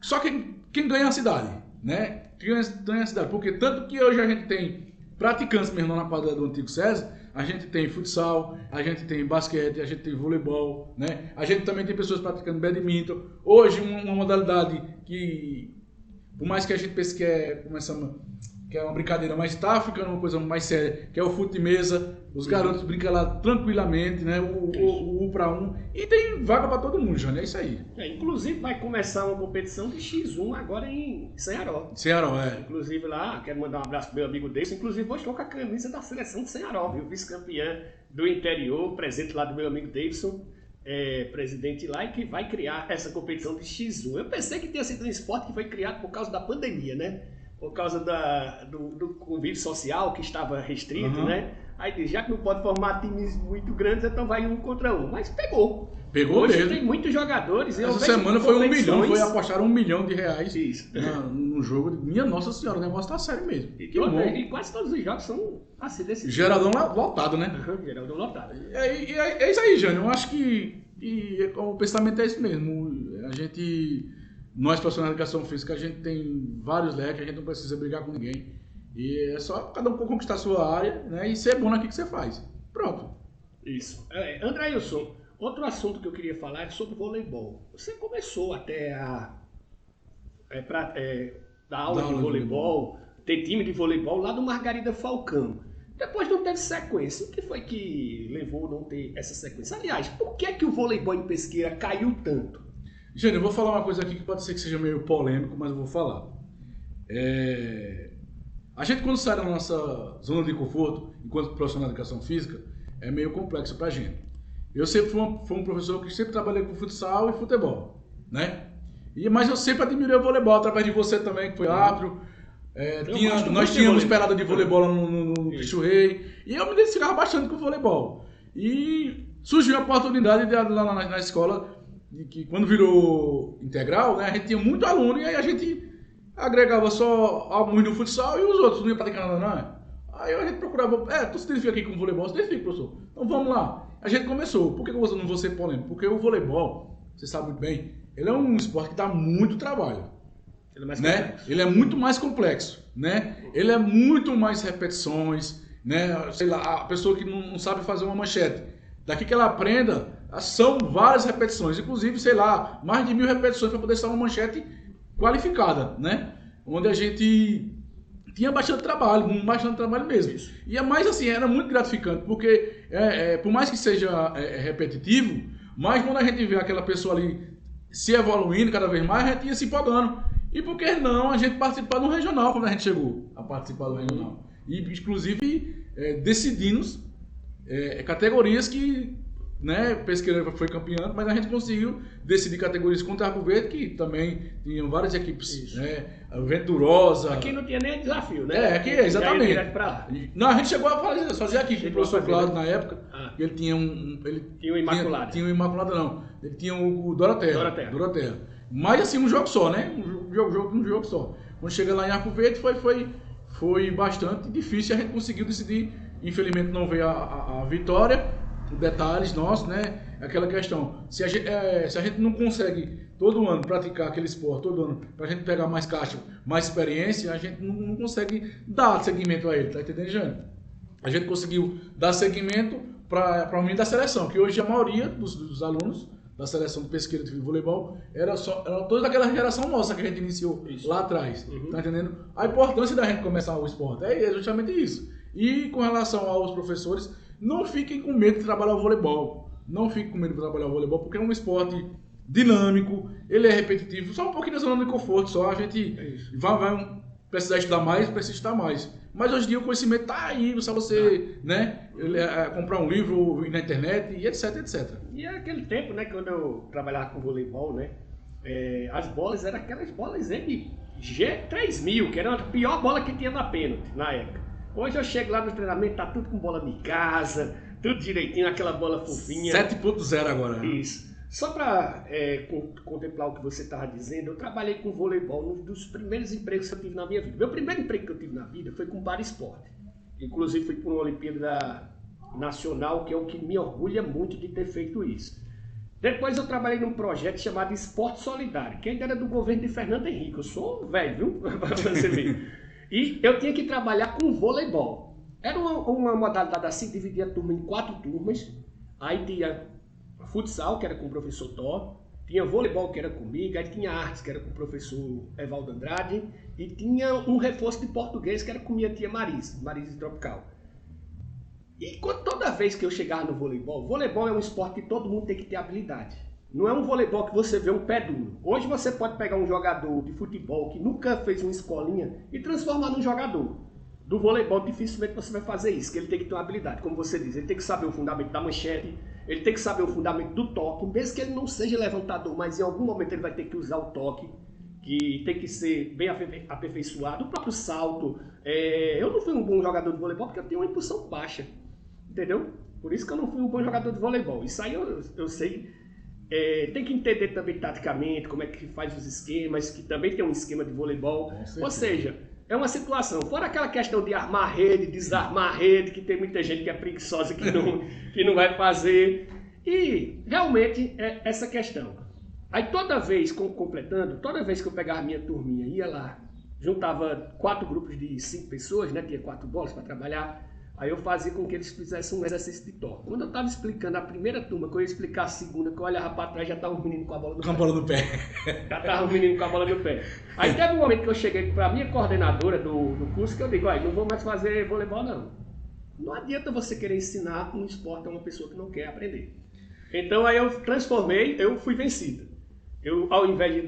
só quem ganha a cidade, né? Quem ganha a cidade, porque tanto que hoje a gente tem praticantes mesmo na quadra do Antigo César, a gente tem futsal, a gente tem basquete, a gente tem voleibol, né? A gente também tem pessoas praticando badminton. Hoje uma modalidade que, por mais que a gente pense que é uma brincadeira, mas está ficando uma coisa mais séria, que é o fute de mesa. Os garotos brincam lá tranquilamente, né? O 1 para 1. E tem vaga para todo mundo, Jânio, é isso aí. Inclusive vai começar uma competição de X1 agora em Cearó. Cearó, Inclusive lá, quero mandar um abraço pro meu amigo Deison. Inclusive hoje estou com a camisa da seleção de Cearó, viu? Vice-campeã do interior, presente lá do meu amigo Davidson, presidente lá, e que vai criar essa competição de X1. Eu pensei que tinha sido um esporte que foi criado por causa da pandemia, né? Por causa do convívio social que estava restrito, né? Aí já que não pode formar times muito grandes, então vai 1 contra 1. Mas pegou. Hoje mesmo. Tem muitos jogadores. Essa semana foi $1 milhão, apostaram $1 milhão Isso. No jogo. Minha Nossa Senhora, o negócio tá sério mesmo. E quase todos os jogos são assim desse Geradão lotado, né? Geradão lotado. É isso aí, Jânio. Eu acho que o pensamento é esse mesmo. Nós, profissionais de educação física, a gente tem vários leques, a gente não precisa brigar com ninguém. E é só cada um conquistar a sua área, né, e ser bom naquilo que você faz. Pronto. Isso. André Wilson, outro assunto que eu queria falar é sobre voleibol. Você começou até dar aula de voleibol, ter time de voleibol lá do Margarida Falcão. Depois não teve sequência. O que foi que levou a não ter essa sequência? Aliás, por que o voleibol em Pesqueira caiu tanto? Jânio, eu vou falar uma coisa aqui que pode ser que seja meio polêmico, mas eu vou falar. A gente, quando sai da nossa zona de conforto, enquanto profissional de educação física, é meio complexo pra gente. Eu sempre fui um professor que sempre trabalhei com futsal e futebol, né? Mas eu sempre admirei o voleibol, através de você também, que foi árbitro. Nós tínhamos pelada de voleibol no Cristo Rei, e eu me identificava bastante com o voleibol. E surgiu a oportunidade lá na escola, de que quando virou integral, né, a gente tinha muito aluno, e aí a gente agregava só alguns no futsal e os outros não iam praticar nada, não. Aí a gente procurava, tu se identifica aqui com o voleibol? Se identifica, professor. Então vamos lá. A gente começou. Por que eu não vou ser polêmico? Porque o voleibol, você sabe muito bem, ele é um esporte que dá muito trabalho. Ele é mais né? complexo. Ele é muito mais complexo, né? Ele é muito mais repetições, né? Sei lá, a pessoa que não sabe fazer uma manchete, daqui que ela aprenda, são várias repetições, inclusive, sei lá, mais de 1000 repetições para poder ser uma manchete qualificada, né? Onde a gente tinha bastante trabalho mesmo. Isso. E é mais assim, era muito gratificante, porque por mais que seja repetitivo, mas quando a gente vê aquela pessoa ali se evoluindo cada vez mais, a gente ia se empolgando. E por que não a gente participar do regional, quando a gente chegou a participar do regional? E inclusive decidimos categorias que, né, Pesqueira foi campeão, mas a gente conseguiu decidir categorias contra Arco Verde, que também tinham várias equipes, né, Venturosa. Aqui não tinha nem desafio, né? Aqui exatamente. Pra... Não, a gente chegou a fazer aqui com o professor Cláudio na época. Ele tinha tinha o Imaculado. Tinha o Imaculado não. Ele tinha o Doroterra. Mas assim, um jogo só, né? Um jogo só. Quando chega lá em Arco Verde foi bastante difícil, a gente conseguiu decidir. Infelizmente não veio a vitória. Detalhes nossos, né? Aquela questão, se a gente não consegue todo ano praticar aquele esporte, todo ano, pra gente pegar mais caixa, mais experiência, a gente não consegue dar seguimento a ele, tá entendendo, Jânio? A gente conseguiu dar seguimento para o menino da seleção, que hoje a maioria dos alunos da seleção de Pesqueira de voleibol era toda aquela geração nossa que a gente iniciou lá atrás, tá entendendo? A importância da gente começar o esporte é justamente isso. E com relação aos professores, não fiquem com medo de trabalhar o voleibol. Não fiquem com medo de trabalhar o voleibol, porque é um esporte dinâmico, ele é repetitivo, só um pouquinho da zona de conforto, só a gente vai precisar estudar mais, precisa estudar mais. Mas hoje em dia o conhecimento está aí, só você né, comprar um livro na internet e etc, etc. E é aquele tempo, né, quando eu trabalhava com voleibol, né, as bolas eram aquelas bolas G3000, que era a pior bola que tinha na pênalti na época. Hoje eu chego lá no treinamento, tá tudo com bola de casa, tudo direitinho, aquela bola fofinha. 7.0 agora. Isso. Só para contemplar o que você estava dizendo, eu trabalhei com voleibol, um dos primeiros empregos que eu tive na minha vida. Meu primeiro emprego que eu tive na vida foi com Paraesporte. Inclusive fui para uma Olimpíada Nacional, que é o que me orgulha muito de ter feito isso. Depois eu trabalhei num projeto chamado Esporte Solidário, que ainda era do governo de Fernando Henrique. Eu sou velho, viu? Para você ver. E eu tinha que trabalhar com voleibol. Era uma modalidade assim, dividia a turma em 4 turmas. Aí tinha futsal, que era com o professor Thor. Tinha voleibol, que era comigo. Aí tinha artes, que era com o professor Evaldo Andrade. E tinha um reforço de português, que era com minha tia Marise Tropical. E toda vez que eu chegava no voleibol é um esporte que todo mundo tem que ter habilidade. Não é um voleibol que você vê um pé duro. Hoje você pode pegar um jogador de futebol que nunca fez uma escolinha e transformar num jogador. Do voleibol dificilmente você vai fazer isso, que ele tem que ter uma habilidade. Como você diz, ele tem que saber o fundamento da manchete, ele tem que saber o fundamento do toque, mesmo que ele não seja levantador, mas em algum momento ele vai ter que usar o toque, que tem que ser bem aperfeiçoado. O próprio salto. Eu não fui um bom jogador de voleibol porque eu tenho uma impulsão baixa, entendeu? Por isso que eu não fui um bom jogador de voleibol. Isso aí eu sei. Tem que entender também taticamente como é que faz os esquemas, que também tem um esquema de voleibol. Ou seja, é uma situação, fora aquela questão de armar a rede, desarmar a rede, que tem muita gente que é preguiçosa que não vai fazer. E realmente é essa questão. Aí toda vez que eu pegava a minha turminha, ia lá, juntava 4 grupos de 5 pessoas, né, tinha 4 bolas para trabalhar. Aí eu fazia com que eles fizessem um exercício de toque. Quando eu estava explicando a primeira turma, que eu ia explicar a segunda, que eu olhava para trás, já estava um menino com a bola no pé. Já estava um menino com a bola no pé. Aí teve um momento que eu cheguei para a minha coordenadora do curso, que eu digo, olha, não vou mais fazer voleibol não. Não adianta você querer ensinar um esporte a uma pessoa que não quer aprender. Então aí eu transformei, eu fui vencido. Ao invés de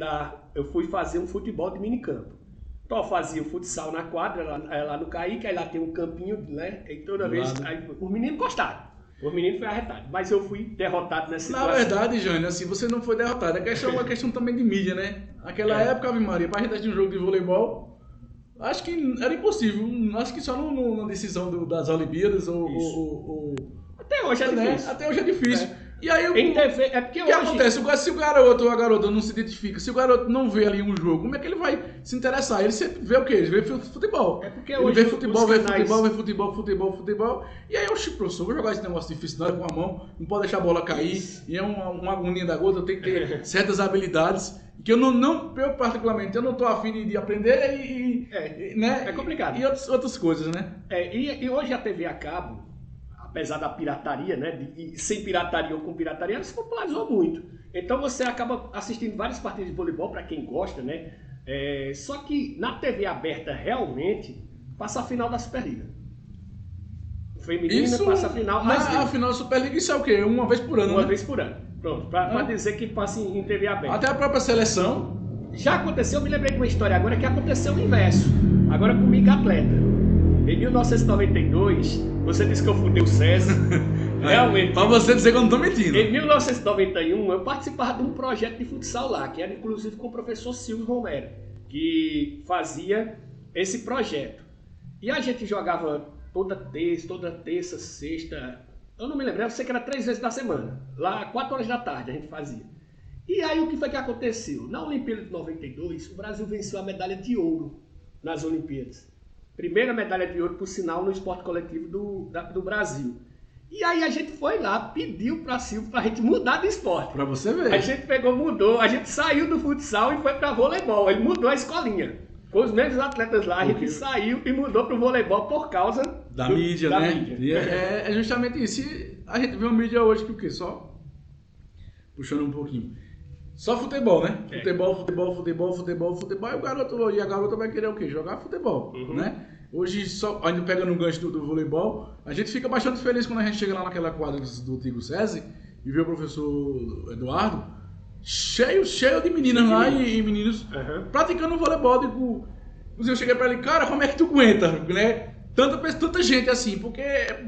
eu fui fazer um futebol de minicampo. Então, fazia o futsal na quadra, lá no Caíque, aí lá tem um campinho, né? E toda vez, aí, os meninos gostaram. Os meninos foram arretados, mas eu fui derrotado nessa situação. Na verdade, Jânio, assim, você não foi derrotado. É uma questão também de mídia, né? Naquela época, Ave Maria, pra gente assistir um jogo de voleibol, Acho que era impossível. Acho que só na decisão das Olimpíadas Até hoje é difícil. Até hoje é difícil. E aí Em TV, é porque o que hoje... acontece? Se o garoto ou a garota não se identifica, se o garoto não vê ali um jogo, como é que ele vai se interessar? Ele sempre vê o quê? Ele vê futebol. É porque ele hoje vê futebol, vê canais... futebol. E aí, professor, vou jogar esse negócio difícil com a mão, não pode deixar a bola cair. Isso. E é uma agonia da gota, eu tenho que ter certas habilidades que eu eu particularmente, eu não estou afim de aprender né? É complicado. E outras coisas, né? E hoje a TV a cabo, apesar da pirataria, né, sem pirataria ou com pirataria, ela se popularizou muito. Então você acaba assistindo várias partidas de voleibol, para quem gosta, né? Só que na TV aberta, realmente, passa a final da Superliga. Feminina passa a final. A final da Superliga, isso é o quê? Uma vez por ano, Uma vez por ano. Pronto, para dizer que passa em TV aberta. Até a própria seleção. Já aconteceu, eu me lembrei de uma história agora, que aconteceu o inverso. Agora comigo, atleta. Em 1992, você disse que eu fundei o SESI. Realmente. Pra você dizer que eu não tô mentindo. Em 1991, eu participava de um projeto de futsal lá, que era inclusive com o professor Silvio Romero, que fazia esse projeto. E a gente jogava toda terça, sexta, eu não me lembro, eu sei que era 3 vezes da semana. Lá, 4 horas da tarde a gente fazia. E aí o que foi que aconteceu? Na Olimpíada de 92, o Brasil venceu a medalha de ouro nas Olimpíadas. Primeira medalha de ouro, por sinal, no esporte coletivo do Brasil. E aí a gente foi lá, pediu para Silvio pra gente mudar de esporte. Pra você ver. A gente mudou, a gente saiu do futsal e foi para voleibol. Ele mudou a escolinha. Com os mesmos atletas lá, a gente saiu e mudou pro voleibol por causa da mídia, né? Mídia. E é justamente isso. E a gente vê uma mídia hoje que o quê? Só puxando um pouquinho. Só futebol, né? Futebol. E o garoto e a garota vai querer o quê? Jogar futebol, né? Hoje, só ainda pegando o gancho do voleibol, a gente fica bastante feliz quando a gente chega lá naquela quadra do antigo SESI e vê o professor Eduardo cheio de meninas lá e meninos praticando voleibol. Inclusive eu cheguei pra ele, cara, como é que tu aguenta, né? Tanta gente assim, porque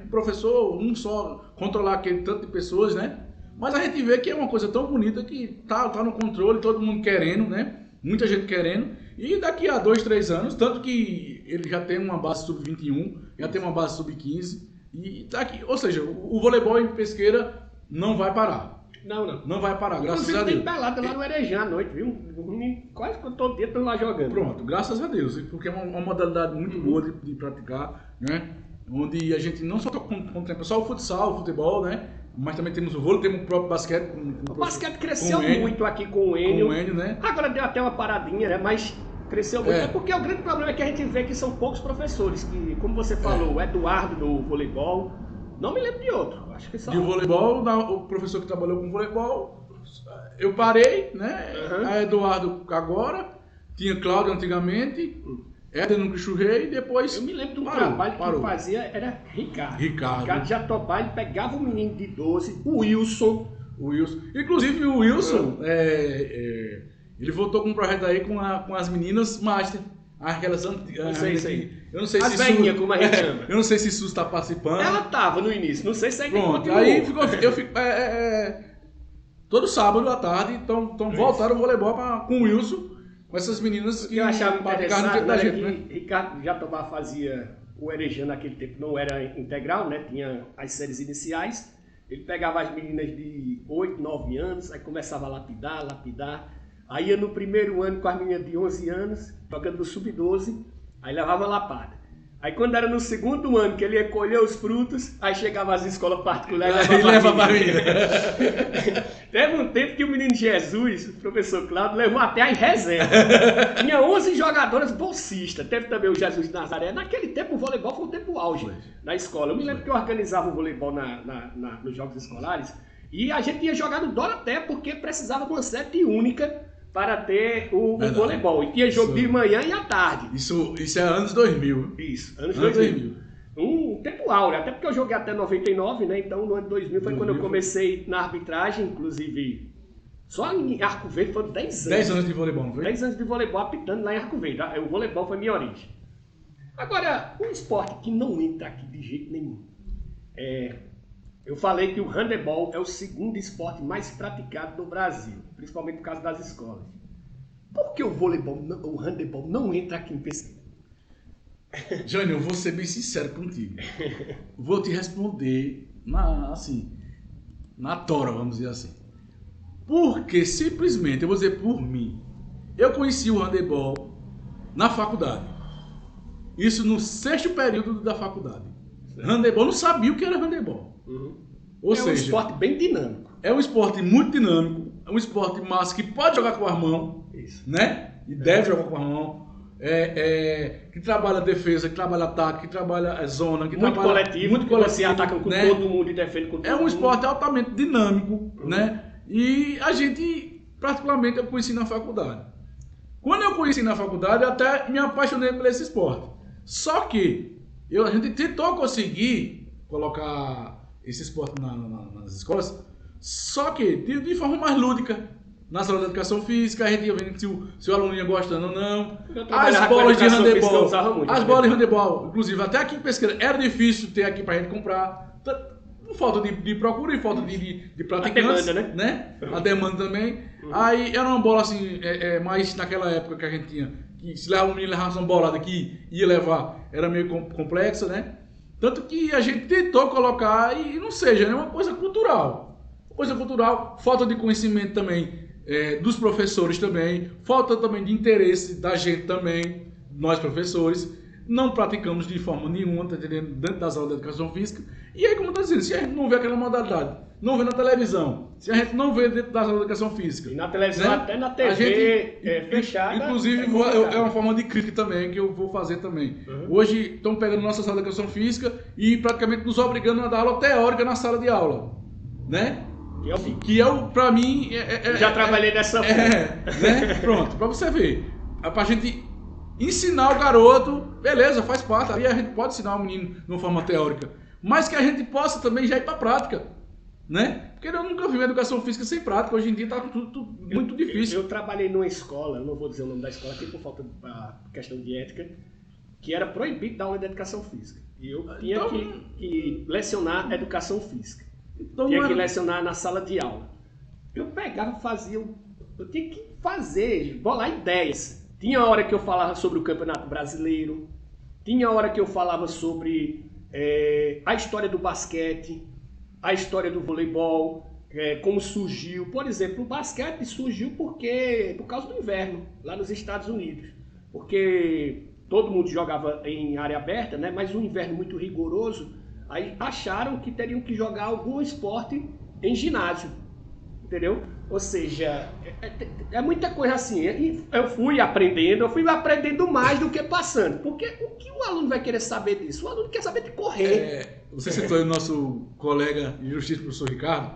o professor, um só, controlar aquele tanto de pessoas, né? Mas a gente vê que é uma coisa tão bonita que tá no controle, todo mundo querendo, né? Muita gente querendo. E daqui a 2, 3 anos, tanto que ele já tem uma base sub-21, já tem uma base sub-15, e tá aqui. Ou seja, o voleibol em Pesqueira não vai parar. Não vai parar, graças a Deus. Tem pelada lá no Erejã à noite, viu? Quase todo dia estão lá jogando. Pronto, graças a Deus, porque é uma modalidade muito boa de praticar, né? Onde a gente não só contempla só o futsal, o futebol, né? Mas também temos o vôlei, temos o próprio basquete. O basquete cresceu muito aqui com o Enio. Né? Agora deu até uma paradinha, né? Mas cresceu muito. É porque o grande problema é que a gente vê que são poucos professores. Que, como você falou, o Eduardo do voleibol, não me lembro de outro. Acho que só. De voleibol, o professor que trabalhou com voleibol, eu parei, né? A Eduardo agora, tinha Cláudio antigamente. Éder no Crichurrei e depois... Eu me lembro de um trabalho que fazia, era Ricardo. Ricardo Jatobá, ele pegava um menino de 12, o Wilson. Inclusive o Wilson, ele voltou com um projeto aí com as meninas Master. Aquelas antigas. Eu não sei as velhinhas, como a gente chama. Eu não sei se Sus está participando. Ela estava no início, não sei se ainda continuou. Aí eu fico... todo sábado à tarde, então voltaram o voleibol com o Wilson. Com essas meninas que eu achava interessante da gente, que né? Ricardo Jatobá fazia o Erejã naquele tempo, não era integral, né? Tinha as séries iniciais. Ele pegava as meninas de 8, 9 anos, aí começava a lapidar. Aí ia no primeiro ano com as meninas de 11 anos, jogando no sub-12, aí levava lapada. Aí quando era no segundo ano que ele ia colher os frutos, aí chegava às escolas particulares e levava a menina. Teve um tempo que o menino Jesus, o professor Cláudio, levou até a reserva. Tinha 11 jogadoras bolsistas. Teve também o Jesus de Nazaré. Naquele tempo o voleibol foi um tempo auge na escola. Eu me lembro que eu organizava o voleibol nos jogos escolares e a gente ia jogar no Doroté porque precisava de uma sede única para ter o voleibol. E tinha jogo de manhã e à tarde. Isso é anos 2000. Isso, anos 2000. Um tempo áureo, até porque eu joguei até 99, né? Então no ano 2000 foi quando eu comecei na arbitragem, inclusive só em Arco Verde foram 10 anos. 10 anos de voleibol, não foi? 10 anos de voleibol apitando lá em Arco Verde. O voleibol foi minha origem. Agora, um esporte que não entra aqui de jeito nenhum. Eu falei que o handebol é o segundo esporte mais praticado no Brasil, principalmente por causa das escolas. Por que o handebol não entra aqui em Pesqueira? Jânio, eu vou ser bem sincero contigo. Vou te responder na tora, vamos dizer assim. Porque simplesmente, eu vou dizer por mim, eu conheci o handebol na faculdade. Isso no 6º período da faculdade. Handebol, eu não sabia o que era handebol. Ou seja, um esporte bem dinâmico. É um esporte muito dinâmico, é um esporte massa que pode jogar com as mãos, né? E deve jogar com as mãos. Que trabalha defesa, que trabalha ataque, que trabalha zona, que muito trabalha coletivo, muito coletivo, você ataca com né? todo mundo e defende com todo mundo. É um esporte altamente dinâmico, né? E a gente, particularmente, eu conheci na faculdade. Quando eu conheci na faculdade, eu até me apaixonei por esse esporte. Só que a gente tentou conseguir colocar esse esporte nas escolas, só que de forma mais lúdica. Na sala de educação física, a gente ia vendo se o aluno ia gostando ou não. As bolas de handebol, bolas de handebol, inclusive até aqui em Pesqueira, era difícil ter aqui pra gente comprar. Por falta de procura e falta de praticantes. A demanda, né? A demanda também. Aí era uma bola assim, mais naquela época que a gente tinha, que se o menino levasse uma bolada que ia levar, era meio complexa, né? Tanto que a gente tentou colocar, e não seja, é uma coisa cultural. Falta de conhecimento também. Dos professores também, falta também de interesse da gente também, nós professores, não praticamos de forma nenhuma, tá entendendo? Dentro das aulas de educação física. E aí, como eu estou dizendo, se a gente não vê aquela modalidade, não vê na televisão, se a gente não vê dentro das aulas de educação física... E na televisão, né? Até na TV a gente, fechada... Inclusive, é uma forma de crítica também, que eu vou fazer também. Hoje, estão pegando nossa sala de educação física e praticamente nos obrigando a dar aula teórica na sala de aula, né? Que pra mim... já trabalhei nessa forma. Né? Pronto, pra você ver. Pra gente ensinar o garoto, beleza, faz parte. Aí a gente pode ensinar o menino de uma forma teórica. Mas que a gente possa também já ir pra prática. Né? Porque eu nunca vi uma educação física sem prática. Hoje em dia tá tudo muito difícil. Eu trabalhei numa escola, eu não vou dizer o nome da escola aqui por falta de questão de ética, que era proibido dar aula de educação física. E eu tinha que lecionar educação física. Tinha que lecionar na sala de aula. Eu pegava, eu tinha que fazer, bolar ideias. Tinha hora que eu falava sobre o Campeonato Brasileiro, tinha hora que eu falava sobre a história do basquete, a história do voleibol, como surgiu. Por exemplo, o basquete surgiu por causa do inverno, lá nos Estados Unidos. Porque todo mundo jogava em área aberta, né? Mas um inverno muito rigoroso. Aí acharam que teriam que jogar algum esporte em ginásio, entendeu? Ou seja, é muita coisa assim. E eu fui aprendendo mais do que passando. Porque o que o aluno vai querer saber disso? O aluno quer saber de correr. Você citou o nosso colega de justiça, professor Ricardo,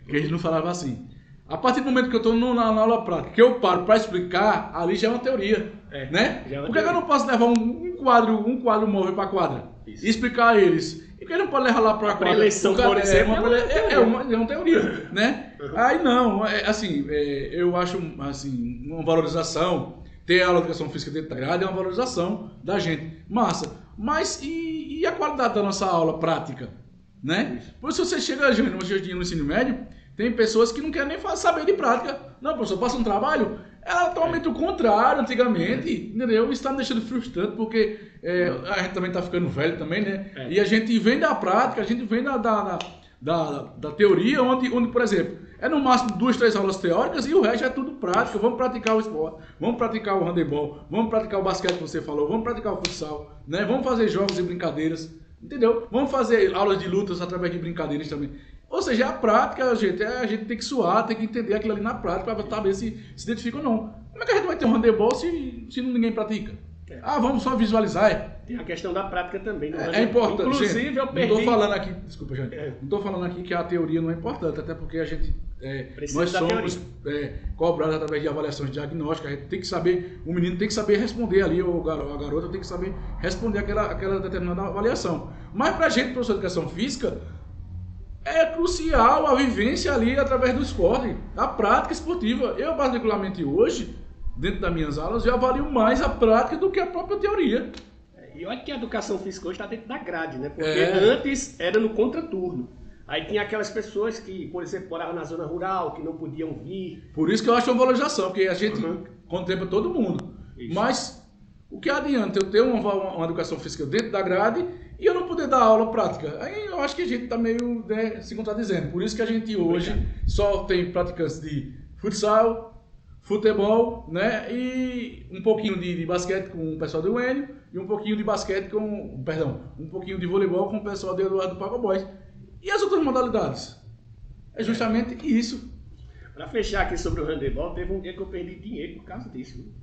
que a gente não falava assim. A partir do momento que eu estou na aula prática, que eu paro para explicar, ali já é uma teoria, né? Por que eu não posso levar um quadro móvel para a quadra e explicar a eles? E por que não pode levar lá para a quadra? Eleição, por exemplo, é uma teoria, né? Aí não, eu acho assim, uma valorização, ter aula de educação física dentro da grade é uma valorização da gente, massa. Mas e a qualidade da nossa aula prática, né? Por isso você chega no ensino médio, tem pessoas que não querem nem saber de prática. Não, professor, passa um trabalho. Era totalmente o contrário antigamente, entendeu? Isso está me deixando frustrante, porque a gente também está ficando velho também, né? E a gente vem da prática, a gente vem da teoria, onde, por exemplo, é no máximo 2, 3 aulas teóricas e o resto é tudo prática. Vamos praticar o esporte, vamos praticar o handebol, vamos praticar o basquete que você falou, vamos praticar o futsal, né? Vamos fazer jogos e brincadeiras, entendeu? Vamos fazer aulas de lutas através de brincadeiras também. Ou seja, a prática, a gente tem que suar, tem que entender aquilo ali na prática para saber se identifica ou não. Como é que a gente vai ter um handebol se ninguém pratica? Vamos só visualizar. Tem a questão da prática também. É importante. Inclusive, gente, eu perdi... Não estou falando aqui, desculpa, gente. Não estou falando aqui que a teoria não é importante, até porque a gente, nós somos cobrados através de avaliações diagnósticas. A gente tem que saber, o menino tem que saber responder ali, a garota tem que saber responder aquela determinada avaliação. Mas para a gente, professor de educação física, é crucial a vivência ali através do esporte, a prática esportiva. Eu, particularmente hoje, dentro das minhas aulas, eu avalio mais a prática do que a própria teoria. E olha que a educação física hoje está dentro da grade, né? Porque antes era no contraturno. Aí tinha aquelas pessoas que, por exemplo, moravam na zona rural, que não podiam vir. Por isso que eu acho uma valorização, porque a gente contempla todo mundo. Isso. Mas O que adianta eu ter uma educação física dentro da grade e eu não poder dar aula prática? Aí eu acho que a gente está meio, né, se contradizendo. Por isso que a gente hoje só tem praticantes de futsal, futebol, né, e um pouquinho de basquete com o pessoal do Enio e um pouquinho de basquete um pouquinho de voleibol com o pessoal do Eduardo Pago Boys. E as outras modalidades? É justamente isso. Para fechar aqui sobre o handebol, teve um dia que eu perdi dinheiro por causa disso. Viu?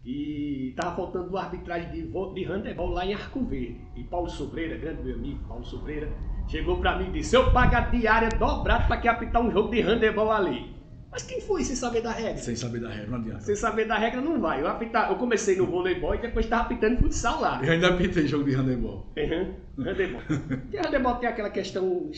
E tava faltando uma arbitragem de handebol lá em Arco Verde. E Paulo Sobreira, grande meu amigo Paulo Sobreira, chegou para mim e disse: eu pago a diária dobrada para que apitar um jogo de handebol ali. Mas quem foi sem saber da regra? Sem saber da regra, não adianta. Sem saber da regra não vai. Eu comecei no voleibol e depois estava apitando futsal lá. Eu ainda apitei jogo de handebol. Handebol. E handebol tem aquela questão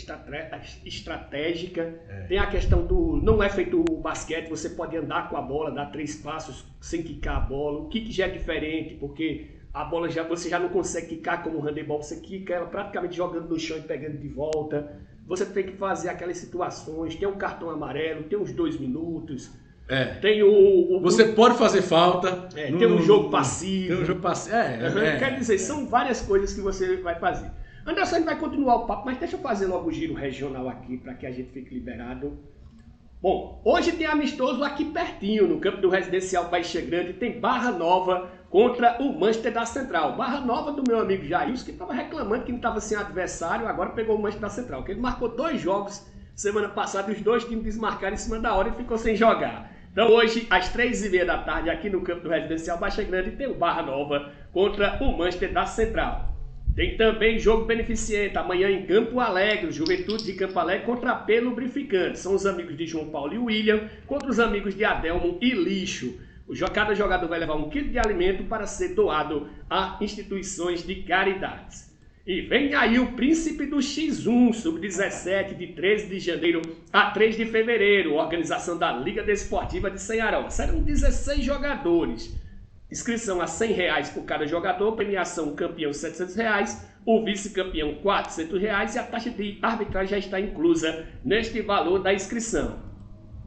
estratégica, tem a questão do... Não é feito o basquete, você pode andar com a bola, dar 3 passos sem quicar a bola. O kick já é diferente, porque a bola você já não consegue quicar como o handebol, você quica ela praticamente jogando no chão e pegando de volta. Você tem que fazer aquelas situações, tem um cartão amarelo, tem uns 2 minutos, tem Você pode fazer falta. Tem um jogo passivo. Tem um jogo passivo. Quer dizer, são várias coisas que você vai fazer. Anderson, a gente vai continuar o papo, mas deixa eu fazer logo o giro regional aqui, para que a gente fique liberado. Bom, hoje tem amistoso aqui pertinho, no campo do Residencial Baixa Grande, tem Barra Nova contra o Manchester da Central. Barra Nova do meu amigo Jailson, que estava reclamando que não estava sem adversário, agora pegou o Manchester da Central, que ele marcou 2 jogos semana passada, os 2 times desmarcaram em cima da hora e ficou sem jogar. Então hoje, às 3h30 da tarde, aqui no campo do Residencial Baixa Grande, tem o Barra Nova contra o Manchester da Central. Tem também jogo beneficente, amanhã em Campo Alegre, o Juventude de Campo Alegre contra a P Lubrificante. São os amigos de João Paulo e William contra os amigos de Adelmo e Lixo. Cada jogador vai levar 1 kg de alimento para ser doado a instituições de caridades. E vem aí o Príncipe do X1, sub-17, de 13 de janeiro a 3 de fevereiro, organização da Liga Desportiva de Senharó. Serão 16 jogadores. Inscrição a R$100 por cada jogador, premiação campeão R$700, o vice-campeão R$400 e a taxa de arbitragem já está inclusa neste valor da inscrição.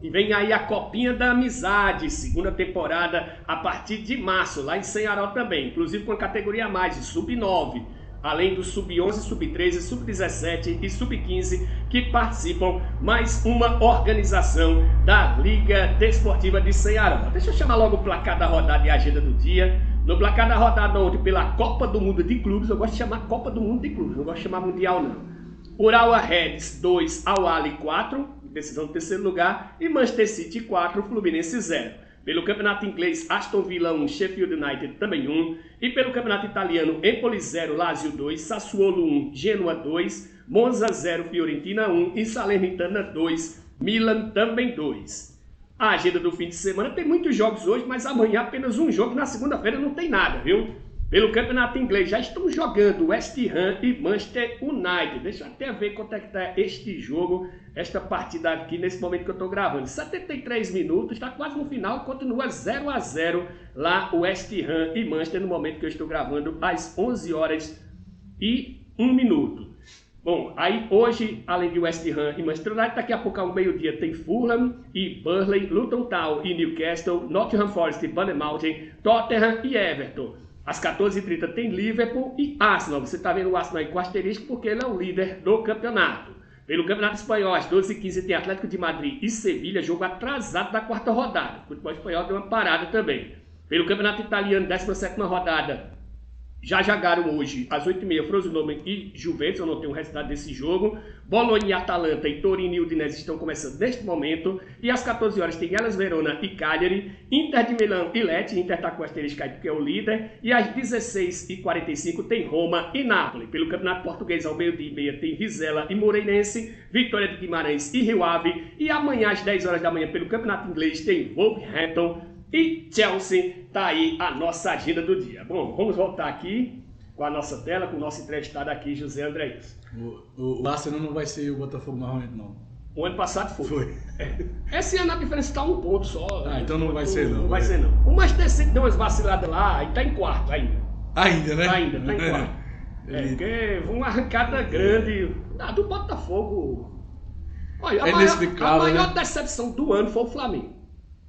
E vem aí a Copinha da Amizade, 2ª temporada, a partir de março, lá em Senharó também, inclusive com a categoria a mais, sub-9. Além do sub-11, sub-13, sub-17 e sub-15 que participam, mais uma organização da Liga Desportiva de Senharó. Deixa eu chamar logo o placar da rodada e a agenda do dia. No placar da rodada ontem pela Copa do Mundo de Clubes, eu gosto de chamar Copa do Mundo de Clubes, não gosto de chamar Mundial não. Urawa Reds 2, Al-Ahly 4, decisão do 3º lugar, e Manchester City 4, Fluminense 0. Pelo campeonato inglês, Aston Villa 1, Sheffield United também 1. E pelo campeonato italiano, Empoli 0, Lazio 2, Sassuolo 1, Genoa 2, Monza 0, Fiorentina 1 e Salernitana 2, Milan também 2. A agenda do fim de semana tem muitos jogos hoje, mas amanhã apenas um jogo, na segunda-feira não tem nada, viu? Pelo campeonato inglês já estão jogando West Ham e Manchester United. Deixa eu até ver quanto é que está este jogo, esta partida aqui nesse momento que eu estou gravando. 73 minutos, está quase no final, continua 0-0 lá o West Ham e Manchester no momento que eu estou gravando, às 11h01. Bom, aí hoje, além de West Ham e Manchester United, daqui a pouco ao meio-dia tem Fulham e Burnley, Luton Town e Newcastle, Nottingham Forest e Bournemouth, Tottenham e Everton. Às 14h30 tem Liverpool e Arsenal. Você está vendo o Arsenal aí com asterisco porque ele é o líder do campeonato. Pelo Campeonato Espanhol, às 12h15 tem Atlético de Madrid e Sevilha, jogo atrasado da 4ª rodada. O futebol espanhol deu uma parada também. Pelo Campeonato Italiano, 17ª rodada, já jogaram hoje, às 8h30, Frosinone e Juventus, eu não tenho o resultado desse jogo. Bologna e Atalanta e Torino e Udinese estão começando neste momento. E às 14h tem Hellas Verona e Cagliari, Inter de Milão e Lecce, Inter está com o asterisco aí porque é o líder. E às 16h45 tem Roma e Nápoles. Pelo Campeonato Português, ao meio-dia e meia, tem Vizela e Moreirense, Vitória de Guimarães e Rio Ave. E amanhã, às 10h da manhã, pelo Campeonato Inglês, tem Wolverhampton e Chelsea. Tá aí a nossa agenda do dia. Bom, vamos voltar aqui com a nossa tela, com o nosso entrevistado aqui, José Andreas. O Arsenal não vai ser o Botafogo novamente, não. O ano passado foi. Esse ano a diferença está 1 ponto só. Então não vai ser não. Não vai ser não. O Manchester City deu umas vaciladas lá e está em 4º ainda. Ainda, né? Ainda, está em 4º. Porque uma arrancada grande do Botafogo. Olha, a maior decepção do ano foi o Flamengo.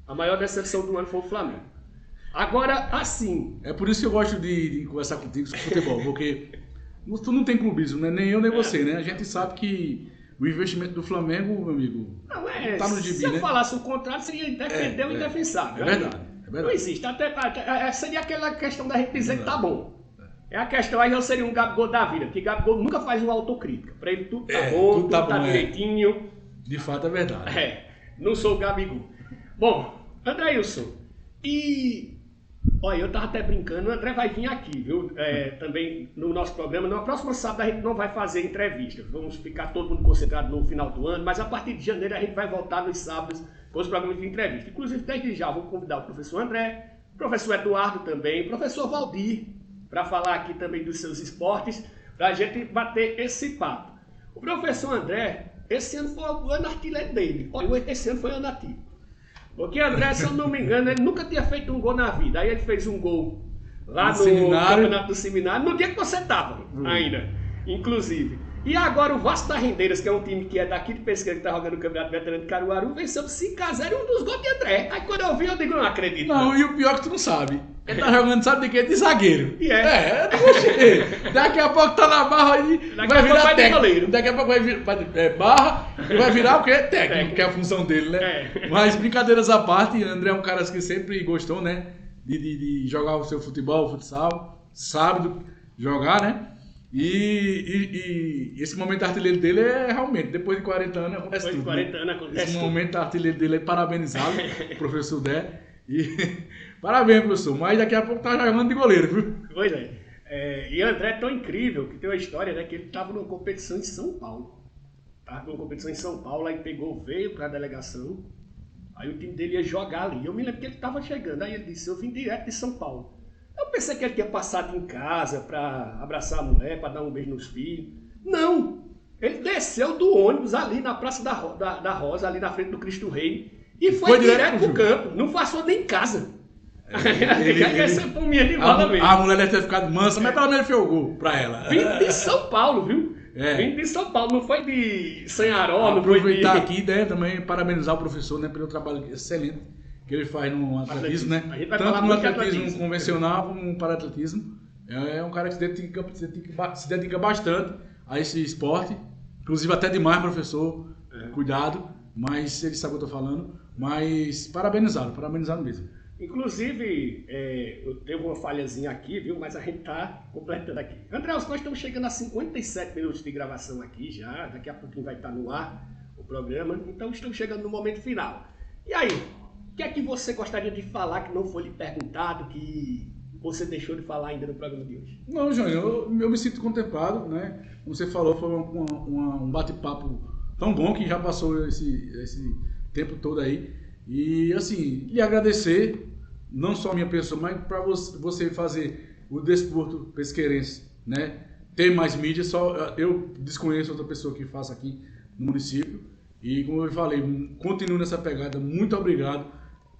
A maior decepção do ano foi o Flamengo. Agora, assim... É por isso que eu gosto de conversar contigo sobre futebol, porque tu não tem clubismo, né? Nem eu, nem você, né? A gente sabe que o investimento do Flamengo, meu amigo, Não, tá no gibi, se eu né? falasse o contrário, seria defender o indefensável. É verdade, é verdade. Não existe. Seria aquela questão da gente dizer que tá bom. É a questão, aí eu seria um Gabigol da vida, porque Gabigol nunca faz uma autocrítica. Pra ele tudo tá bom, tudo tá direitinho. De fato é verdade. Não sou o Gabigol. Bom, Andreilson, e... Olha, eu tava até brincando, o André vai vir aqui, viu? Também no nosso programa. No próximo sábado a gente não vai fazer entrevista. Vamos ficar todo mundo concentrado no final do ano, mas a partir de janeiro a gente vai voltar nos sábados com os programas de entrevista. Inclusive, desde já, vou convidar o professor André, o professor Eduardo também, o professor Valdir, para falar aqui também dos seus esportes, para a gente bater esse papo. O professor André, esse ano foi o ano artilheiro dele. Olha, esse ano foi o ano ativo. Porque André, se eu não me engano, ele nunca tinha feito um gol na vida. Aí ele fez um gol lá no Campeonato do Seminário, no dia que você estava ainda, inclusive. E agora o Vasco da Rendeiras, que é um time que é daqui de Pesqueira, que está jogando o Campeonato Veterano de Caruaru, venceu de 5-0 e um dos gols de André. Aí quando eu vi, eu digo, não acredito. Não, e o pior é que tu não sabe. Ele tá jogando, sabe de quê? De zagueiro. E Daqui a pouco tá na barra aí, vai virar técnico. Daqui a pouco vai virar barra e vai virar o quê? Técnico, que é a função dele, né? Mas brincadeiras à parte, André é um cara que sempre gostou, né? De jogar o seu futebol, o futsal, sabe jogar, né? E esse momento artilheiro dele é realmente, depois de 40 anos acontece tudo. Depois de 40 anos acontece tudo. Esse momento artilheiro dele é parabenizado, o professor Dé. E parabéns, professor, mas daqui a pouco tá jogando de goleiro, viu? Pois é. E André é tão incrível que tem uma história, né? Que ele estava numa competição em São Paulo. Aí veio para a delegação. Aí o time dele ia jogar ali. Eu me lembro que ele estava chegando. Aí ele disse, eu vim direto de São Paulo. Eu pensei que ele tinha passado em casa para abraçar a mulher, para dar um beijo nos filhos. Não! Ele desceu do ônibus ali na Praça da Rosa, ali na frente do Cristo Rei. E foi direto pro campo. Não passou nem em casa. A mulher deve ter ficado mansa, mas pelo menos ele fez o gol pra ela. Vim de São Paulo, viu? Vim de São Paulo, não foi de Sanharó, não foi de... Aproveitar aqui, né, também parabenizar o professor, né, pelo trabalho excelente que ele faz no atletismo, né? Tanto no atletismo convencional como no para-atletismo. É um cara que se dedica bastante a esse esporte. Inclusive até demais, professor. Cuidado, mas ele sabe o que eu tô falando. Mas parabenizado mesmo. Inclusive, eu teve uma falhazinha aqui, viu? Mas a gente tá completando aqui. André, nós estamos chegando a 57 minutos de gravação aqui já. Daqui a pouquinho vai estar no ar o programa. Então estamos chegando no momento final. E aí, o que é que você gostaria de falar que não foi lhe perguntado, que você deixou de falar ainda no programa de hoje? Não, Jânio, eu me sinto contemplado, né? Como você falou, foi um bate-papo tão bom que já passou esse tempo todo aí. E assim, lhe agradecer, não só a minha pessoa, mas para você fazer o desporto pesqueirense, né? Ter mais mídia, só eu desconheço outra pessoa que faça aqui no município. E como eu falei, continuo nessa pegada. Muito obrigado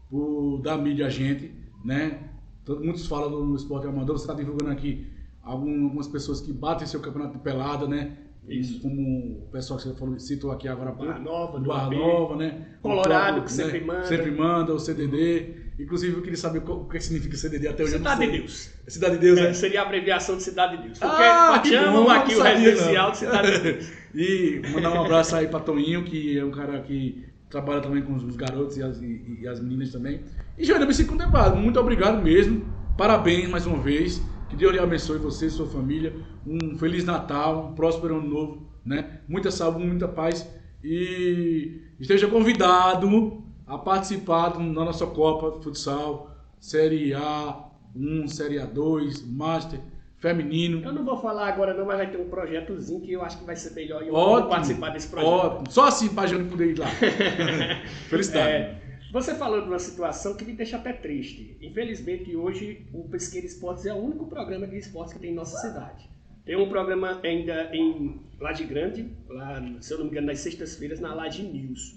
por dar mídia a gente, né? Muitos falam do esporte amador, você está divulgando aqui algumas pessoas que batem seu campeonato de pelada, né? Isso. Como o pessoal que você citou aqui agora há pouco. Barra Nova, né? Colorado, que sempre manda, o CDD. Inclusive, eu queria saber o que significa CDD até hoje. Cidade de Deus. Cidade de Deus, né? Seria a abreviação de Cidade de Deus. Porque chamam aqui o residencial de Cidade de Deus. E mandar um abraço aí para Toninho, que é um cara que trabalha também com os garotos e as meninas também. E, Jânio, eu me sinto contemplado. Muito obrigado mesmo. Parabéns mais uma vez. Que Deus lhe abençoe você e sua família. Um Feliz Natal, um próspero Ano Novo, né? Muita saúde, muita paz. E esteja convidado a participar da nossa Copa Futsal, Série A1, Série A2, Master, Feminino. Eu não vou falar agora não, mas vai ter um projetozinho que eu acho que vai ser melhor e eu vou participar desse projeto. Ótimo. Só assim para a gente poder ir lá. Felicidade. Você falou de uma situação que me deixa até triste. Infelizmente, hoje, o Pesqueira Esportes é o único programa de esportes que tem em nossa cidade. Tem um programa ainda em Laje Grande, lá, se eu não me engano, nas sextas-feiras, na Laje News.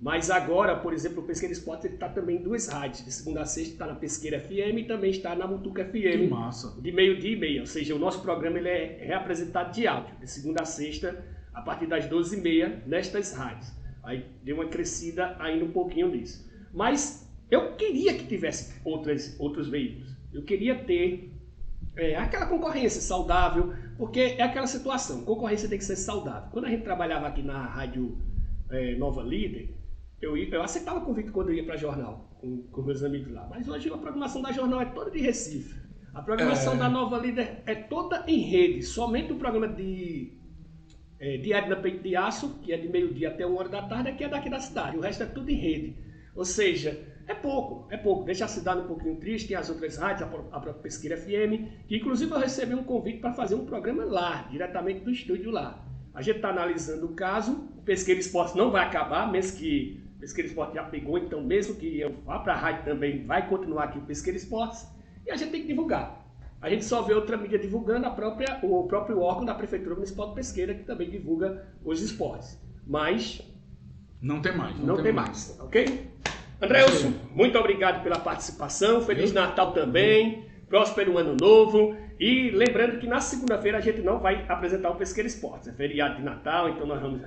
Mas agora, por exemplo, o Pesqueira Esportes está também em duas rádios. De segunda a sexta está na Pesqueira FM e também está na Mutuca FM. Que massa. De meio-dia e meia. Ou seja, o nosso programa ele é reapresentado de áudio. De segunda a sexta, a partir das 12h30, nestas rádios. Aí deu uma crescida ainda um pouquinho disso. Mas Eu queria que tivesse outros veículos. Eu queria ter aquela concorrência saudável, porque é aquela situação, concorrência tem que ser saudável. Quando a gente trabalhava aqui na Rádio Nova Líder, eu aceitava convite quando eu ia para jornal, com meus amigos lá. Mas hoje a programação da jornal é toda de Recife. A programação da Nova Líder é toda em rede. Somente o programa de Edna Peito de Aço, que é de meio-dia até 1 hora da tarde, que é daqui da cidade. O resto é tudo em rede. Ou seja, é pouco. Deixa a cidade um pouquinho triste. Tem as outras rádios, a própria Pesqueira FM, que inclusive eu recebi um convite para fazer um programa lá, diretamente do estúdio lá. A gente está analisando o caso. O Pesqueira Esporte não vai acabar, mesmo que o Pesqueira Esporte já pegou, então mesmo que eu vá para a rádio também, vai continuar aqui o Pesqueira Esportes. E a gente tem que divulgar. A gente só vê outra mídia divulgando o próprio órgão da Prefeitura Municipal de Pesqueira, que também divulga os esportes. Mas não tem mais. Não tem mais, ok? Andrelson, muito obrigado pela participação. Feliz Natal também. Próspero Ano Novo. E lembrando que na segunda-feira a gente não vai apresentar o Pesqueira Esportes. É feriado de Natal, então nós vamos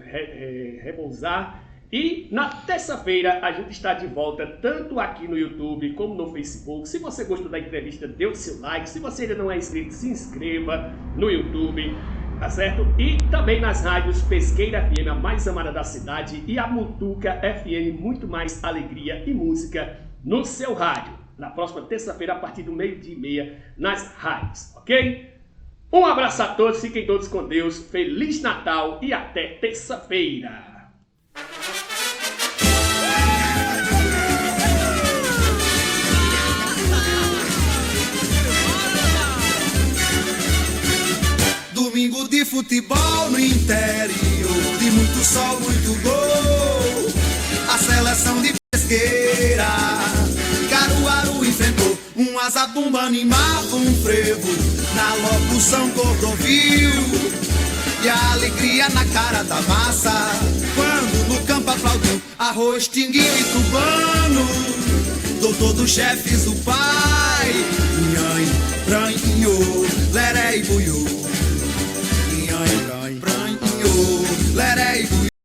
repousar. E na terça-feira a gente está de volta, tanto aqui no YouTube como no Facebook. Se você gostou da entrevista, dê o seu like. Se você ainda não é inscrito, se inscreva no YouTube, tá certo? E também nas rádios Pesqueira FM, a mais amada da cidade, e a Mutuca FM, muito mais alegria e música no seu rádio. Na próxima terça-feira, a partir do 12h30, nas rádios, ok? Um abraço a todos, fiquem todos com Deus. Feliz Natal e até terça-feira. Domingo de futebol no interior, de muito sol, muito gol. A seleção de Pesqueira, Caruaru enfrentou um azabumba, animava um frevo na locução Cordovil. E a alegria na cara da massa, quando no campo aplaudiu Arroz, Tinguinho e Tubano, doutor dos chefes, o pai, Nhanha, Ranho, Leré e Buiú.